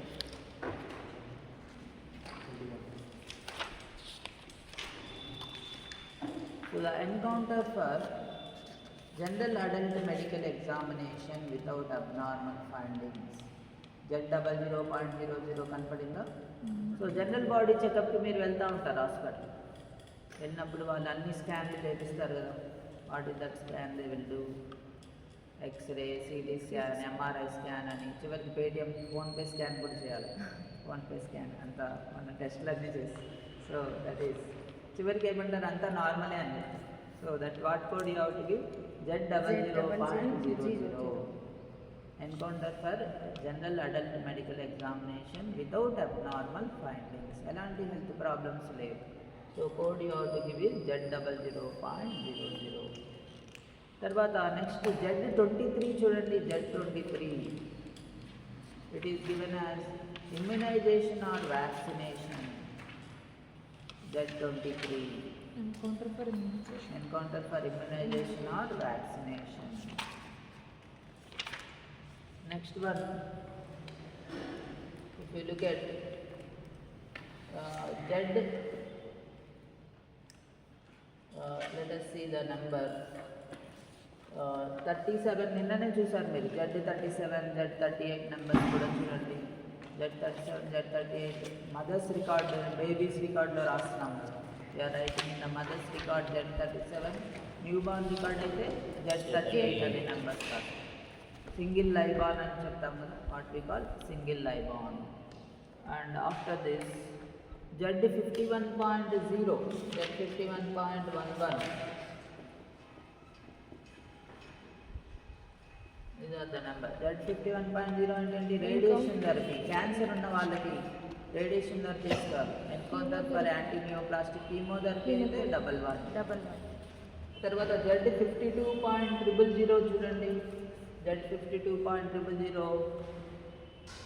So the encounter for general adult medical examination without abnormal findings. Z00.00 కనపడిందా? సో జనరల్ బాడీ చెకప్కి మీరు వెళ్తూ ఉంటారు హాస్పిటల్. వెళ్ళినప్పుడు వాళ్ళు అన్ని స్కాన్లు చేపిస్తారు కదా. What is that scan they will do, X-ray, CT scan, MRI scan అని, చివరికి పేటిఎం ఫోన్పే స్కాన్ కూడా చేయాలి. ఫోన్పే స్కాన్ అంతా మన టెస్ట్లు అన్నీ చేసి, సో దట్ ఈస్ చివరికి ఏమంటారు అంతా నార్మలే అని. So that what code you have to give, Z00.00. Encounter for general adult medical examination without abnormal findings. ఎలాంటి హెల్త్ ప్రాబ్లమ్స్ లేవు. So code you have to give is Z00.00. తర్వాత next Z23 చూడండి. Z23 it is given as immunization or vaccination. Z23 encounter for immunization. Encounter for immunization or vaccination. Next one, if you look at Z, let us see the number 37. నిన్ననే చూసారు మీరు. Z37, Z38 numbers కూడా చూడండి. Z37, Z38 mothers record, babies రికార్డ్లో రాస్తున్నాము. We are writing in the mother's record Z37. New born record అయితే Z38 అనే numbers కాదు. సింగిల్ లైబాన్ అని చెప్తాం కదా, what we call single liveborn. And after this Z51.0, Z51.11. These are the number. Z51.0 అంటే radiation therapy. Cancer ఉన్న వాళ్ళకి radiation therapy ఇస్తారు. ఎన్కౌంటర్ ఫర్ యాంటీనియోప్లాస్టిక్ కీమోథెరపీ అయితే 11. తర్వాత Z52.000 చూడండి. Z52.000.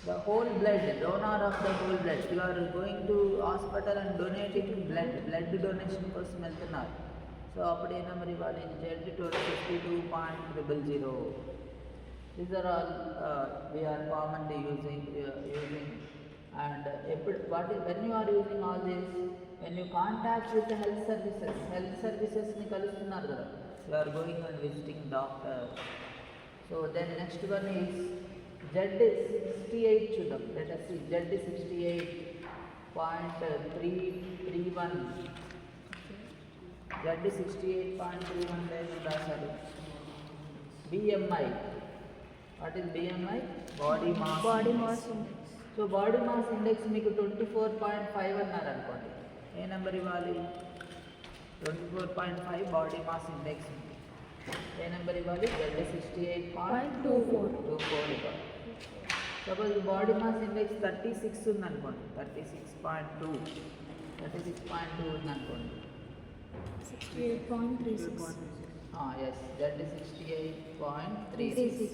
The whole blood, donor of the whole blood. You are going to hospital and donating blood donation కోసం వెళ్తున్నారు. So అప్పుడు ఏ నెంబర్ ఇవ్వాలి? Z52.000. These are all we are commonly using and when you are using all this, when you contact with the health services ni kalustunnaru kada, you are going and visiting doctor. So then next one is Z68 chudam. Let us see Z68.331. Z68.31 rasaru. BMI. What is BMI? Body mass index. So body mass index మీకు 24.5 అన్నారు అనుకోండి, ఏ number ఇవ్వాలి? 24.5 body mass index ఉంది, ఏ number ఇవ్వాలి? Z 68.24 ఇవ్వాలి. Suppose body mass index 36 ఉంది అనుకోండి, 36.2 ఉంది అనుకోండి, 68.36. Yes Z 68.36.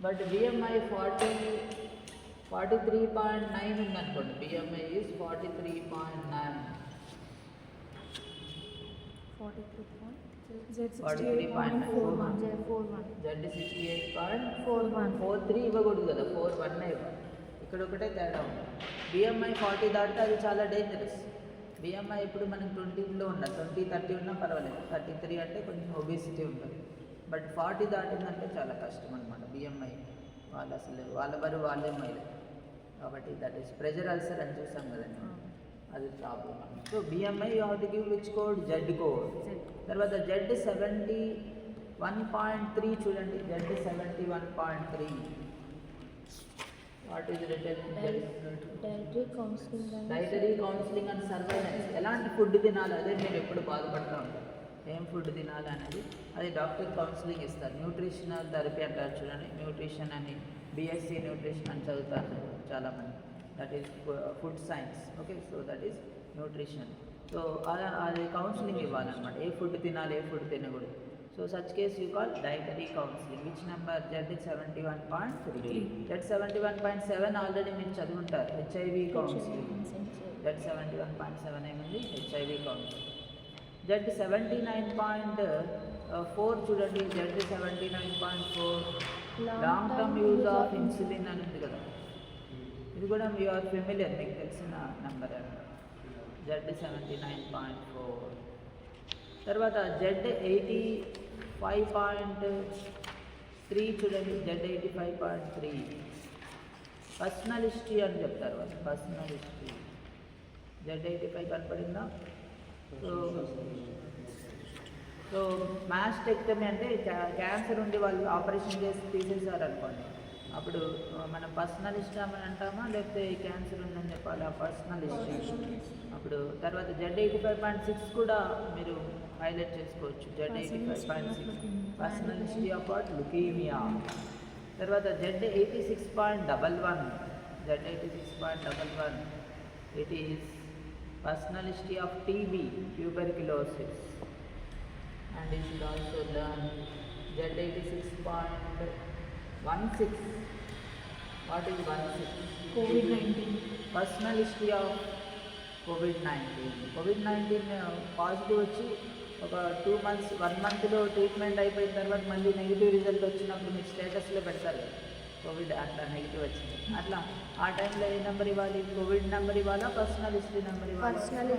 బట్ BMI 43.9 ఉంది అనుకోండి, BMI is 43.9. 43.41. Z 68.43 ఇవ్వకూడదు కదా, 41 ఇవ్వాలి. ఇక్కడ ఒకటే తేడా ఉంది. BMI 40 దాటితే అది చాలా డేంజరస్. BMI ఇప్పుడు మనం 20లో ఉన్న 20-30 ఉన్నా పర్వాలేదు, 33 అంటే కొంచెం ఒబేసిటీ ఉంటుంది. బట్ 40 దాటిందంటే చాలా కష్టం అనమాట. BMI వాళ్ళు అసలు వాళ్ళ బరువు వాళ్ళే మైలేదు. కాబట్టి దట్ ఈస్ ప్రెజర్ అల్సర్ అని చూసాం కదండి, అది problem. So BMI you have to give which code? Z code. తర్వాత Z 71.3 చూడండి, Z 71.3. What is return? Dietary counselling and surveillance. ఎలాంటి ఫుడ్ తినాలి, అదే మీరు ఎప్పుడు బాధపడుతూ ఉంటారు, ఏం ఫుడ్ తినాలి అనేది. అది డాక్టర్ కౌన్సిలింగ్ ఇస్తారు. న్యూట్రిషనల్ థెరపీ అంటారు చూడండి, న్యూట్రిషన్ అని BSc న్యూట్రిషన్ అని చదువుతారు చాలామంది. That is food science. Okay, so that is nutrition. So అది కౌన్సిలింగ్ ఇవ్వాలన్నమాట, ఏ ఫుడ్ తినాలి, ఏ ఫుడ్ తినకూడదు. So such case you call dietary counselling. Which number? Z 71.3. Z 71.7 already మీరు చదువుంటారు, HIV కౌన్సిలింగ్. Z 71.7 ఏముంది? HIV counselling. Z 79.4 చూడండి, Z 79.4 long term use of insulin అని ఉంది కదా, ఇది కూడా యూ ఆర్ ఫెమిలియర్, మీకు తెలిసిన నెంబర్ అన్నమాట. Z 79.4. తర్వాత Z 85.3 చూడండి, Z 85.3 పర్సనల్ హిస్టరీ అని చెప్తారు వాళ్ళు, పర్సనల్ హిస్టరీ. Z 85 కనపడిందా? సో మాస్టెక్టమీ అంటే క్యాన్సర్ ఉండి వాళ్ళు ఆపరేషన్ చేసి తీసేసారు అనుకోండి, అప్పుడు మనం పర్సనల్ హిస్టరీ అని అంటామా, లేకపోతే క్యాన్సర్ ఉందని చెప్పాలి, ఆ పర్సనల్ హిస్టరీ. అప్పుడు తర్వాత Z 85.6 కూడా మీరు హైలైట్ చేసుకోవచ్చు. Z 85.6 personal history of what? Leukaemia. తర్వాత Z 86.11 Z 86.11 it is personal history of TB, tuberculosis. And you should also learn Z 86.16. What is 16? COVID-19. Personal history of COVID-19. COVID-19 positive వచ్చి ఒక 2 months 1 monthలో treatment అయిపోయిన తర్వాత మళ్ళీ negative result వచ్చినప్పుడు మీ స్టేటస్లో పెడతారు కదా, కోవిడ్ అట్లా నెగిటివ్ వచ్చింది. అట్లా ఆ టైంలో ఏ నెంబర్ ఇవ్వాలి? కోవిడ్ నెంబర్ ఇవ్వాలా, పర్సనల్ హిస్టరీ నెంబర్ ఇవ్వాలి? Personal.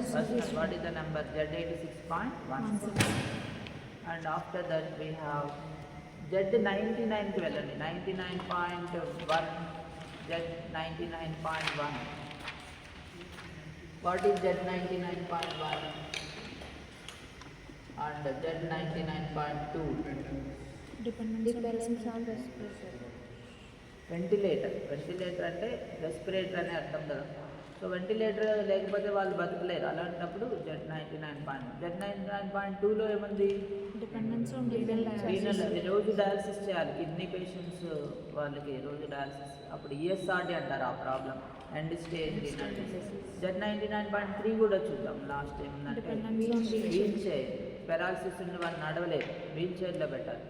What is the number? Z 86.16. And after that we have Z 99కి వెళ్ళండి, 99.1. Z 99.1. What is Z 99.1 and Z 99.2? Dependence on respiration. Ventilator అంటే రెస్పిరేటర్ అనే అర్థం కదా. సో వెంటిలేటర్ లేకపోతే వాళ్ళు బతకలేరు. అలాంటప్పుడు Z 99.1. Z 99.2లో ఏముంది? Dependence on renal రీనల్, రోజు డయాలసిస్ చేయాలి. కిడ్నీ పేషెంట్స్ వాళ్ళకి రోజు డయాలసిస్. అప్పుడు ESRD అంటారు ఆ problem, end stage renal disease. Z 99.3 కూడా చూద్దాం. లాస్ట్ ఏముందంటే వీల్ చైర్, పెరాలసిస్ ఉండి వాళ్ళు నడవలేదు, వీల్ చైర్లో పెట్టాలి.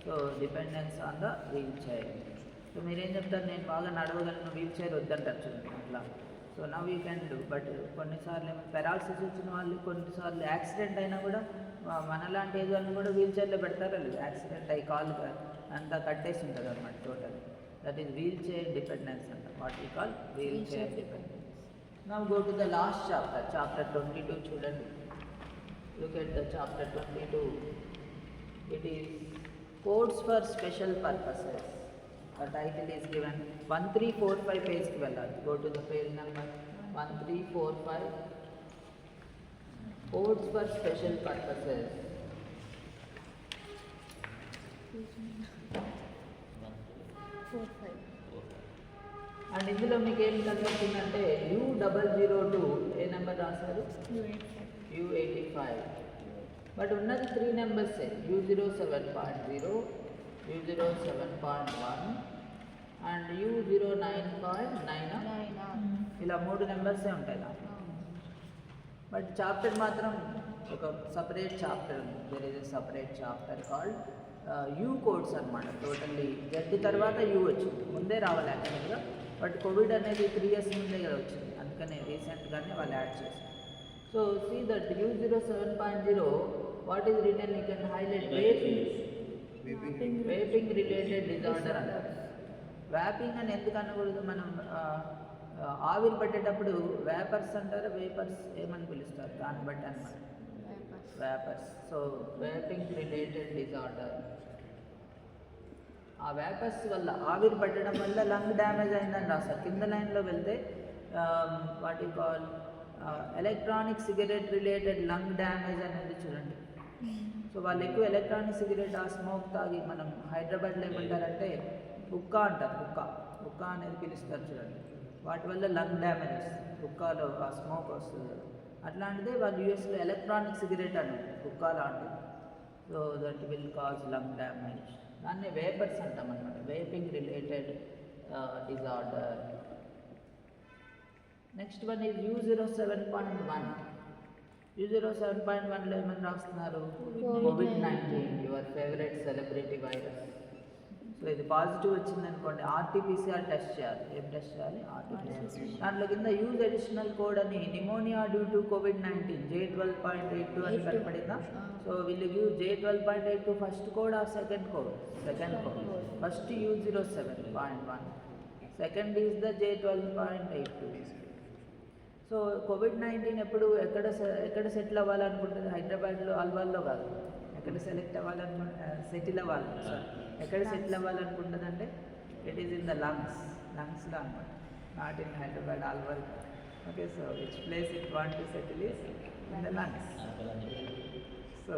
So dependence on the wheel chair. So మీరేం చెప్తారు? నేను బాగా నడవగలను, వీల్ చైర్ వద్దంటారు చూడండి అట్లా. So now you can do. But కొన్నిసార్లు ఏమో పెరాలసిస్ వచ్చిన వాళ్ళు, కొన్నిసార్లు యాక్సిడెంట్ అయినా కూడా మనలాంటి ఏజ్ వాళ్ళని కూడా వీల్ చైర్లో పెడతారు. యాక్సిడెంట్ అయ్యి కాళ్ళు అంతా కట్టేసి ఉంటుంది అనమాట total. That is wheelchair dependence అంట, what you call wheelchair dependence. Now go to the last chapter, chapter 22 చూడండి. Look at the chapter 22. It is codes for special purposes. The title is given 1345 page ki vellali. Go to the page number 1345. Codes for special purposes. And ఇందులో మీకు ఏం కనిపిస్తుందంటే U002 ఏ number రాశారు? U85. But ఉన్నది 3 నెంబర్సే, U07.0, U07.1 and U09.9. ఇలా 3 నెంబర్సే ఉంటాయి దాంట్లో. But chapter మాత్రం ఒక సపరేట్ చాప్టర్ ఉంది. There is a separate chapter called you codes అనమాట. టోటల్లీ జెడ్ తర్వాత యూ వచ్చింది, ముందే రావాలి యాక్చువల్గా. బట్ కోవిడ్ అనేది 3 years ముందే కదా వచ్చింది, అందుకనే రీసెంట్గానే వాళ్ళు యాడ్ చేశారు. So see that U07.0 what is return, you can highlight vaping related disorder అంటారు. వ్యాపింగ్ అని ఎందుకు అనకూడదు? మనం ఆవిరి పట్టేటప్పుడు వేపర్స్ అంటారు, వేపర్స్ ఏమని పిలుస్తారు దాన్ని బట్టి అనమాట, vapours. So vaping related disorder, ఆ వేపర్స్ వల్ల ఆవిరి పట్టడం వల్ల లంగ్ డ్యామేజ్ అయిందని రాస్తారు. కింద లైన్లో వెళ్తే what you call electronic cigarette related lung damage అనేది చూడండి. సో వాళ్ళు ఎక్కువ ఎలక్ట్రానిక్ సిగరెట్ ఆ స్మోక్ తాగి, మనం హైదరాబాద్లో ఏమంటారంటే హుక్కా అంటారు, హుక్కా అనేది పిలుస్తారు చూడండి. వాటి వల్ల లంగ్ డ్యామేజ్ వస్తుంది, హుక్కాలో ఆ స్మోక్ వస్తుంది కదా. అట్లాంటిదే వాళ్ళు యూఎస్లో ఎలక్ట్రానిక్ సిగరెట్ అనేది హుక్కా లాంటిది. So that will cause lung damage. దాన్ని వేపర్స్ అంటాం అనమాట, vaping related disorder. Next one is U07.1. U07.1లో ఏమని రాస్తున్నారు? COVID-19, your favourite celebrity virus. So ఇది పాజిటివ్ వచ్చింది అనుకోండి, ఆర్టీపీసీఆర్ టెస్ట్ చేయాలి. ఏం టెస్ట్ చేయాలి? ఆర్టీపీసీఆర్. దాంట్లో కింద యూజ్ అడిషనల్ కోడ్ అని pneumonia due to COVID-19 J12.82 అని కనపడిందా? సో వీళ్ళు గివ్ J12.82 ఫస్ట్ కోడ్ ఆ second code? Second code. First U07.1, second is the J12.82. So COVID-19 ఎప్పుడు ఎక్కడ సెటిల్ అవ్వాలనుకుంటుంది? హైదరాబాద్లో, అల్వాల్లో కాదు. ఎక్కడ సెటిల్ అవ్వాలి, ఎక్కడ సెటిల్ అవ్వాలనుకుంటుంది అంటే ఇట్ ఈస్ ఇన్ ద లంగ్స్లో అనమాట, not in Hyderabad, Alwal. Okay, so which place it want to settle is in the lungs. So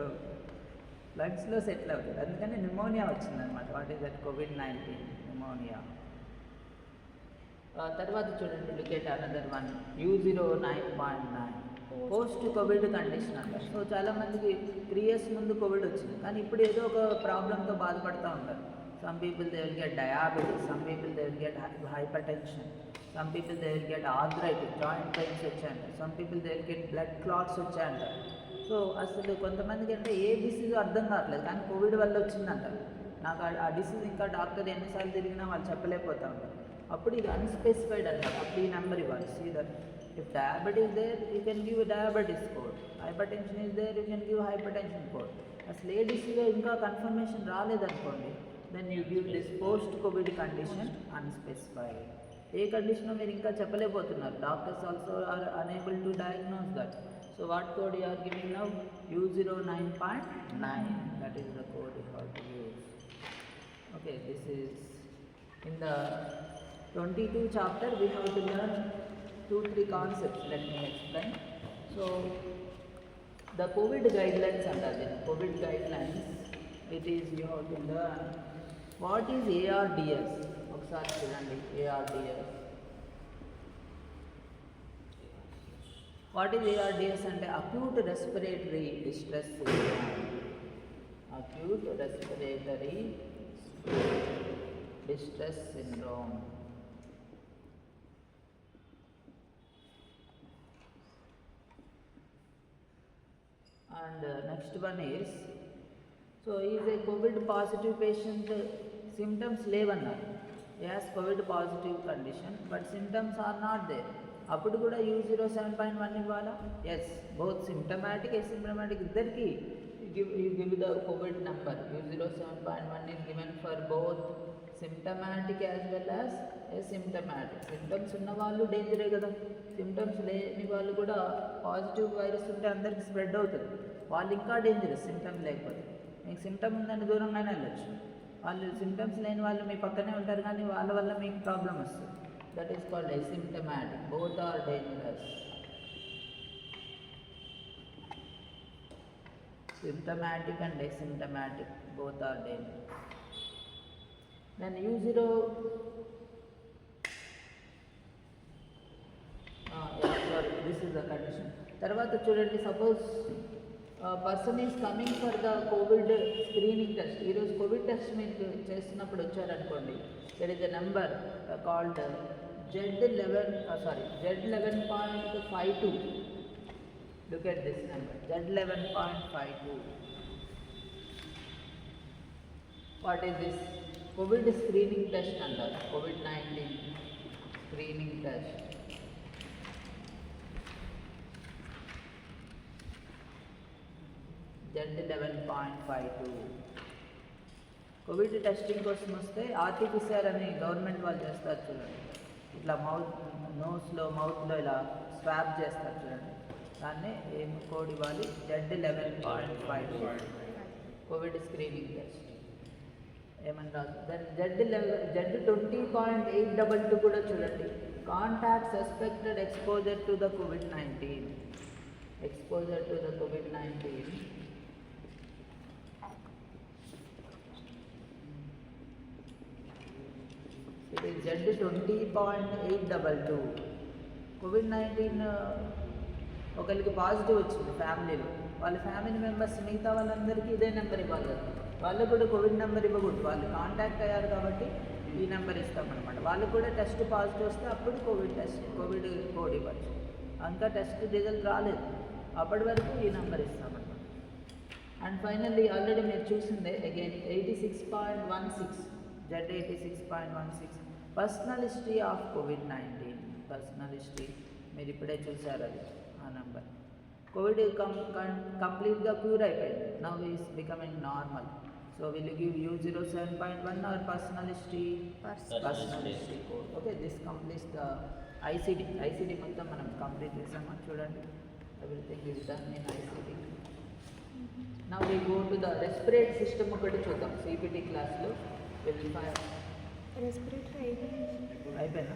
లంగ్స్లో సెటిల్ అవుతుంది, అందుకని న్యూమోనియా వచ్చిందనమాట. What is that? COVID-19 pneumonia. తర్వాత చూడండి, look at another one, U09.9 post COVID condition అంటారు. So చాలామందికి 3 years ముందు Covid వచ్చింది, కానీ ఇప్పుడు ఏదో ఒక ప్రాబ్లంతో బాధపడుతూ ఉంటారు. Some people they will get diabetes, some people they will get hypertension, some people they will get arthritis, joint pains వచ్చాయంటారు, some people they will get blood clots వచ్చాయంటారు. సో అసలు కొంతమందికి అంటే ఏ డిసీజ్ అర్థం కావట్లేదు, కానీ కోవిడ్ వల్ల వచ్చిందంటారు. నాకు ఆ డిసీజ్ ఇంకా డాక్టర్ ఎన్నిసార్లు తిరిగినా వాళ్ళు చెప్పలేకపోతూ ఉంటారు. అప్పుడు ఇది అన్స్పెసిఫైడ్ అంటారు. అప్పుడు ఈ నెంబర్ ఇవ్వాలి. See that if diabetes is there, you can give a diabetes code. Hypertension is there, you can give hypertension code. అసలు ఏ డిసీజ్ ఇంకా కన్ఫర్మేషన్ రాలేదనుకోండి, then you give this post COVID condition unspecified. ఏ కండిషనో మీరు ఇంకా చెప్పలేకపోతున్నారు. Doctors also are unable to diagnose that. So what code you are giving now? U09.9. That is the code you have to use. Okay, this is in the 22 chapter we have to learn 2-3 concepts. Let me explain. So the COVID guidelines under the COVID guidelines, it is you have to learn what is ARDS. ఒకసారి చూడండి, ARDS. What is ARDS అంటే acute respiratory distress syndrome. Acute respiratory distress syndrome. And next one is, so is a COVID positive patient, symptoms లేవన్నారు. Yes, COVID positive condition, but symptoms are not there. అప్పుడు కూడా U07.1 ఇవ్వాలా? Yes, both symptomatic asymptomatic ఇద్దరికి you give the COVID number. U07.1 is given for both symptomatic as well as asymptomatic. Symptoms ఉన్న వాళ్ళు డేంజరే కదా, symptoms లేని వాళ్ళు కూడా పాజిటివ్ వైరస్ ఉంటే అందరికి స్ప్రెడ్ అవుతుంది, వాళ్ళు ఇంకా డేంజరస్ సిమ్టమ్ లేకపోతే. మీకు సిమ్టమ్ ఉందని దూరంగానే వెళ్ళచ్చు, వాళ్ళు సిమ్టమ్స్ లేని వాళ్ళు మీ పక్కనే ఉంటారు కానీ వాళ్ళ వల్ల మీకు ప్రాబ్లం వస్తుంది. That is called asymptomatic. Both are dangerous. Symptomatic and asymptomatic, both are dangerous. Then this is the condition. తర్వాత చూడండి, suppose person is coming for the COVID screening test. ఈరోజు కోవిడ్ టెస్ట్ మీకు చేస్తున్నప్పుడు వచ్చారనుకోండి, there is a number called Z11.52. Look at this number, Z11.52. What is this? COVID screening test under COVID-19 screening test. Z11.52. Covid testing కోసం వస్తే RTPCR అని government వాళ్ళు చేస్తారు చూడండి. ఇట్లా నోస్లో మౌత్లో ఇలా స్వాబ్ చేస్తారు చూడండి. దాన్ని ఏం కోడ్ ఇవ్వాలి? Z11.52 Covid screening test. ఏమని రాదు. దెన్ Z20.822 కూడా చూడండి. Contact suspected exposure to the COVID-19. Exposure to the COVID-19. It is Z20.822. COVID-19 ఒకరికి పాజిటివ్ వచ్చింది ఫ్యామిలీలో, వాళ్ళ ఫ్యామిలీ మెంబర్స్ మిగతా వాళ్ళందరికీ ఇదే నెంబర్ ఇవ్వాలి కదా. వాళ్ళకు కూడా కోవిడ్ నెంబర్ ఇవ్వకూడదు. వాళ్ళు కాంటాక్ట్ అయ్యారు కాబట్టి ఈ నెంబర్ ఇస్తామన్నమాట. వాళ్ళకు కూడా టెస్ట్ పాజిటివ్ వస్తే అప్పుడు కోవిడ్ కోడ్ ఇవ్వచ్చు. ఇంకా టెస్ట్ రిజల్ట్ రాలేదు, అప్పటి వరకు ఈ నెంబర్ ఇస్తామన్నమాట. అండ్ ఫైనల్లీ ఆల్రెడీ మీరు చూసిందే again 86.16 Z86.16 personal history of COVID-19. Personal history మీరు ఇప్పుడే చూసారు, అది ఆ నెంబర్. కోవిడ్ కంప్లీట్గా క్యూర్ అయిపోయింది. Now is becoming normal. So will give U07.1 or personal history code. Okay, this completes the ICD మొత్తం మనం కంప్లీట్ చేసామా చూడండి. Everything is done in ICD. Now we go to the respiratory system ఒకటి చూద్దాం. CPT క్లాస్లో respiratory అయిపోయిందా?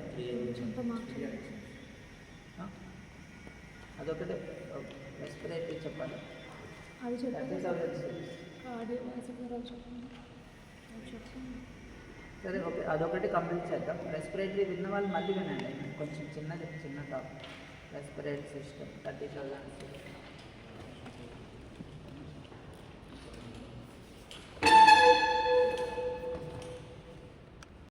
అదొకటే respiratory చెప్పాలి. అది చెప్పండి. సరే, ఓకే, అదొకటి కంప్లీట్ చేద్దాం. రెస్పిరేటరీ విన్న వాళ్ళు మళ్ళీ వినండి, కొంచెం చిన్న టాపిక్. Respiratory system 30,000.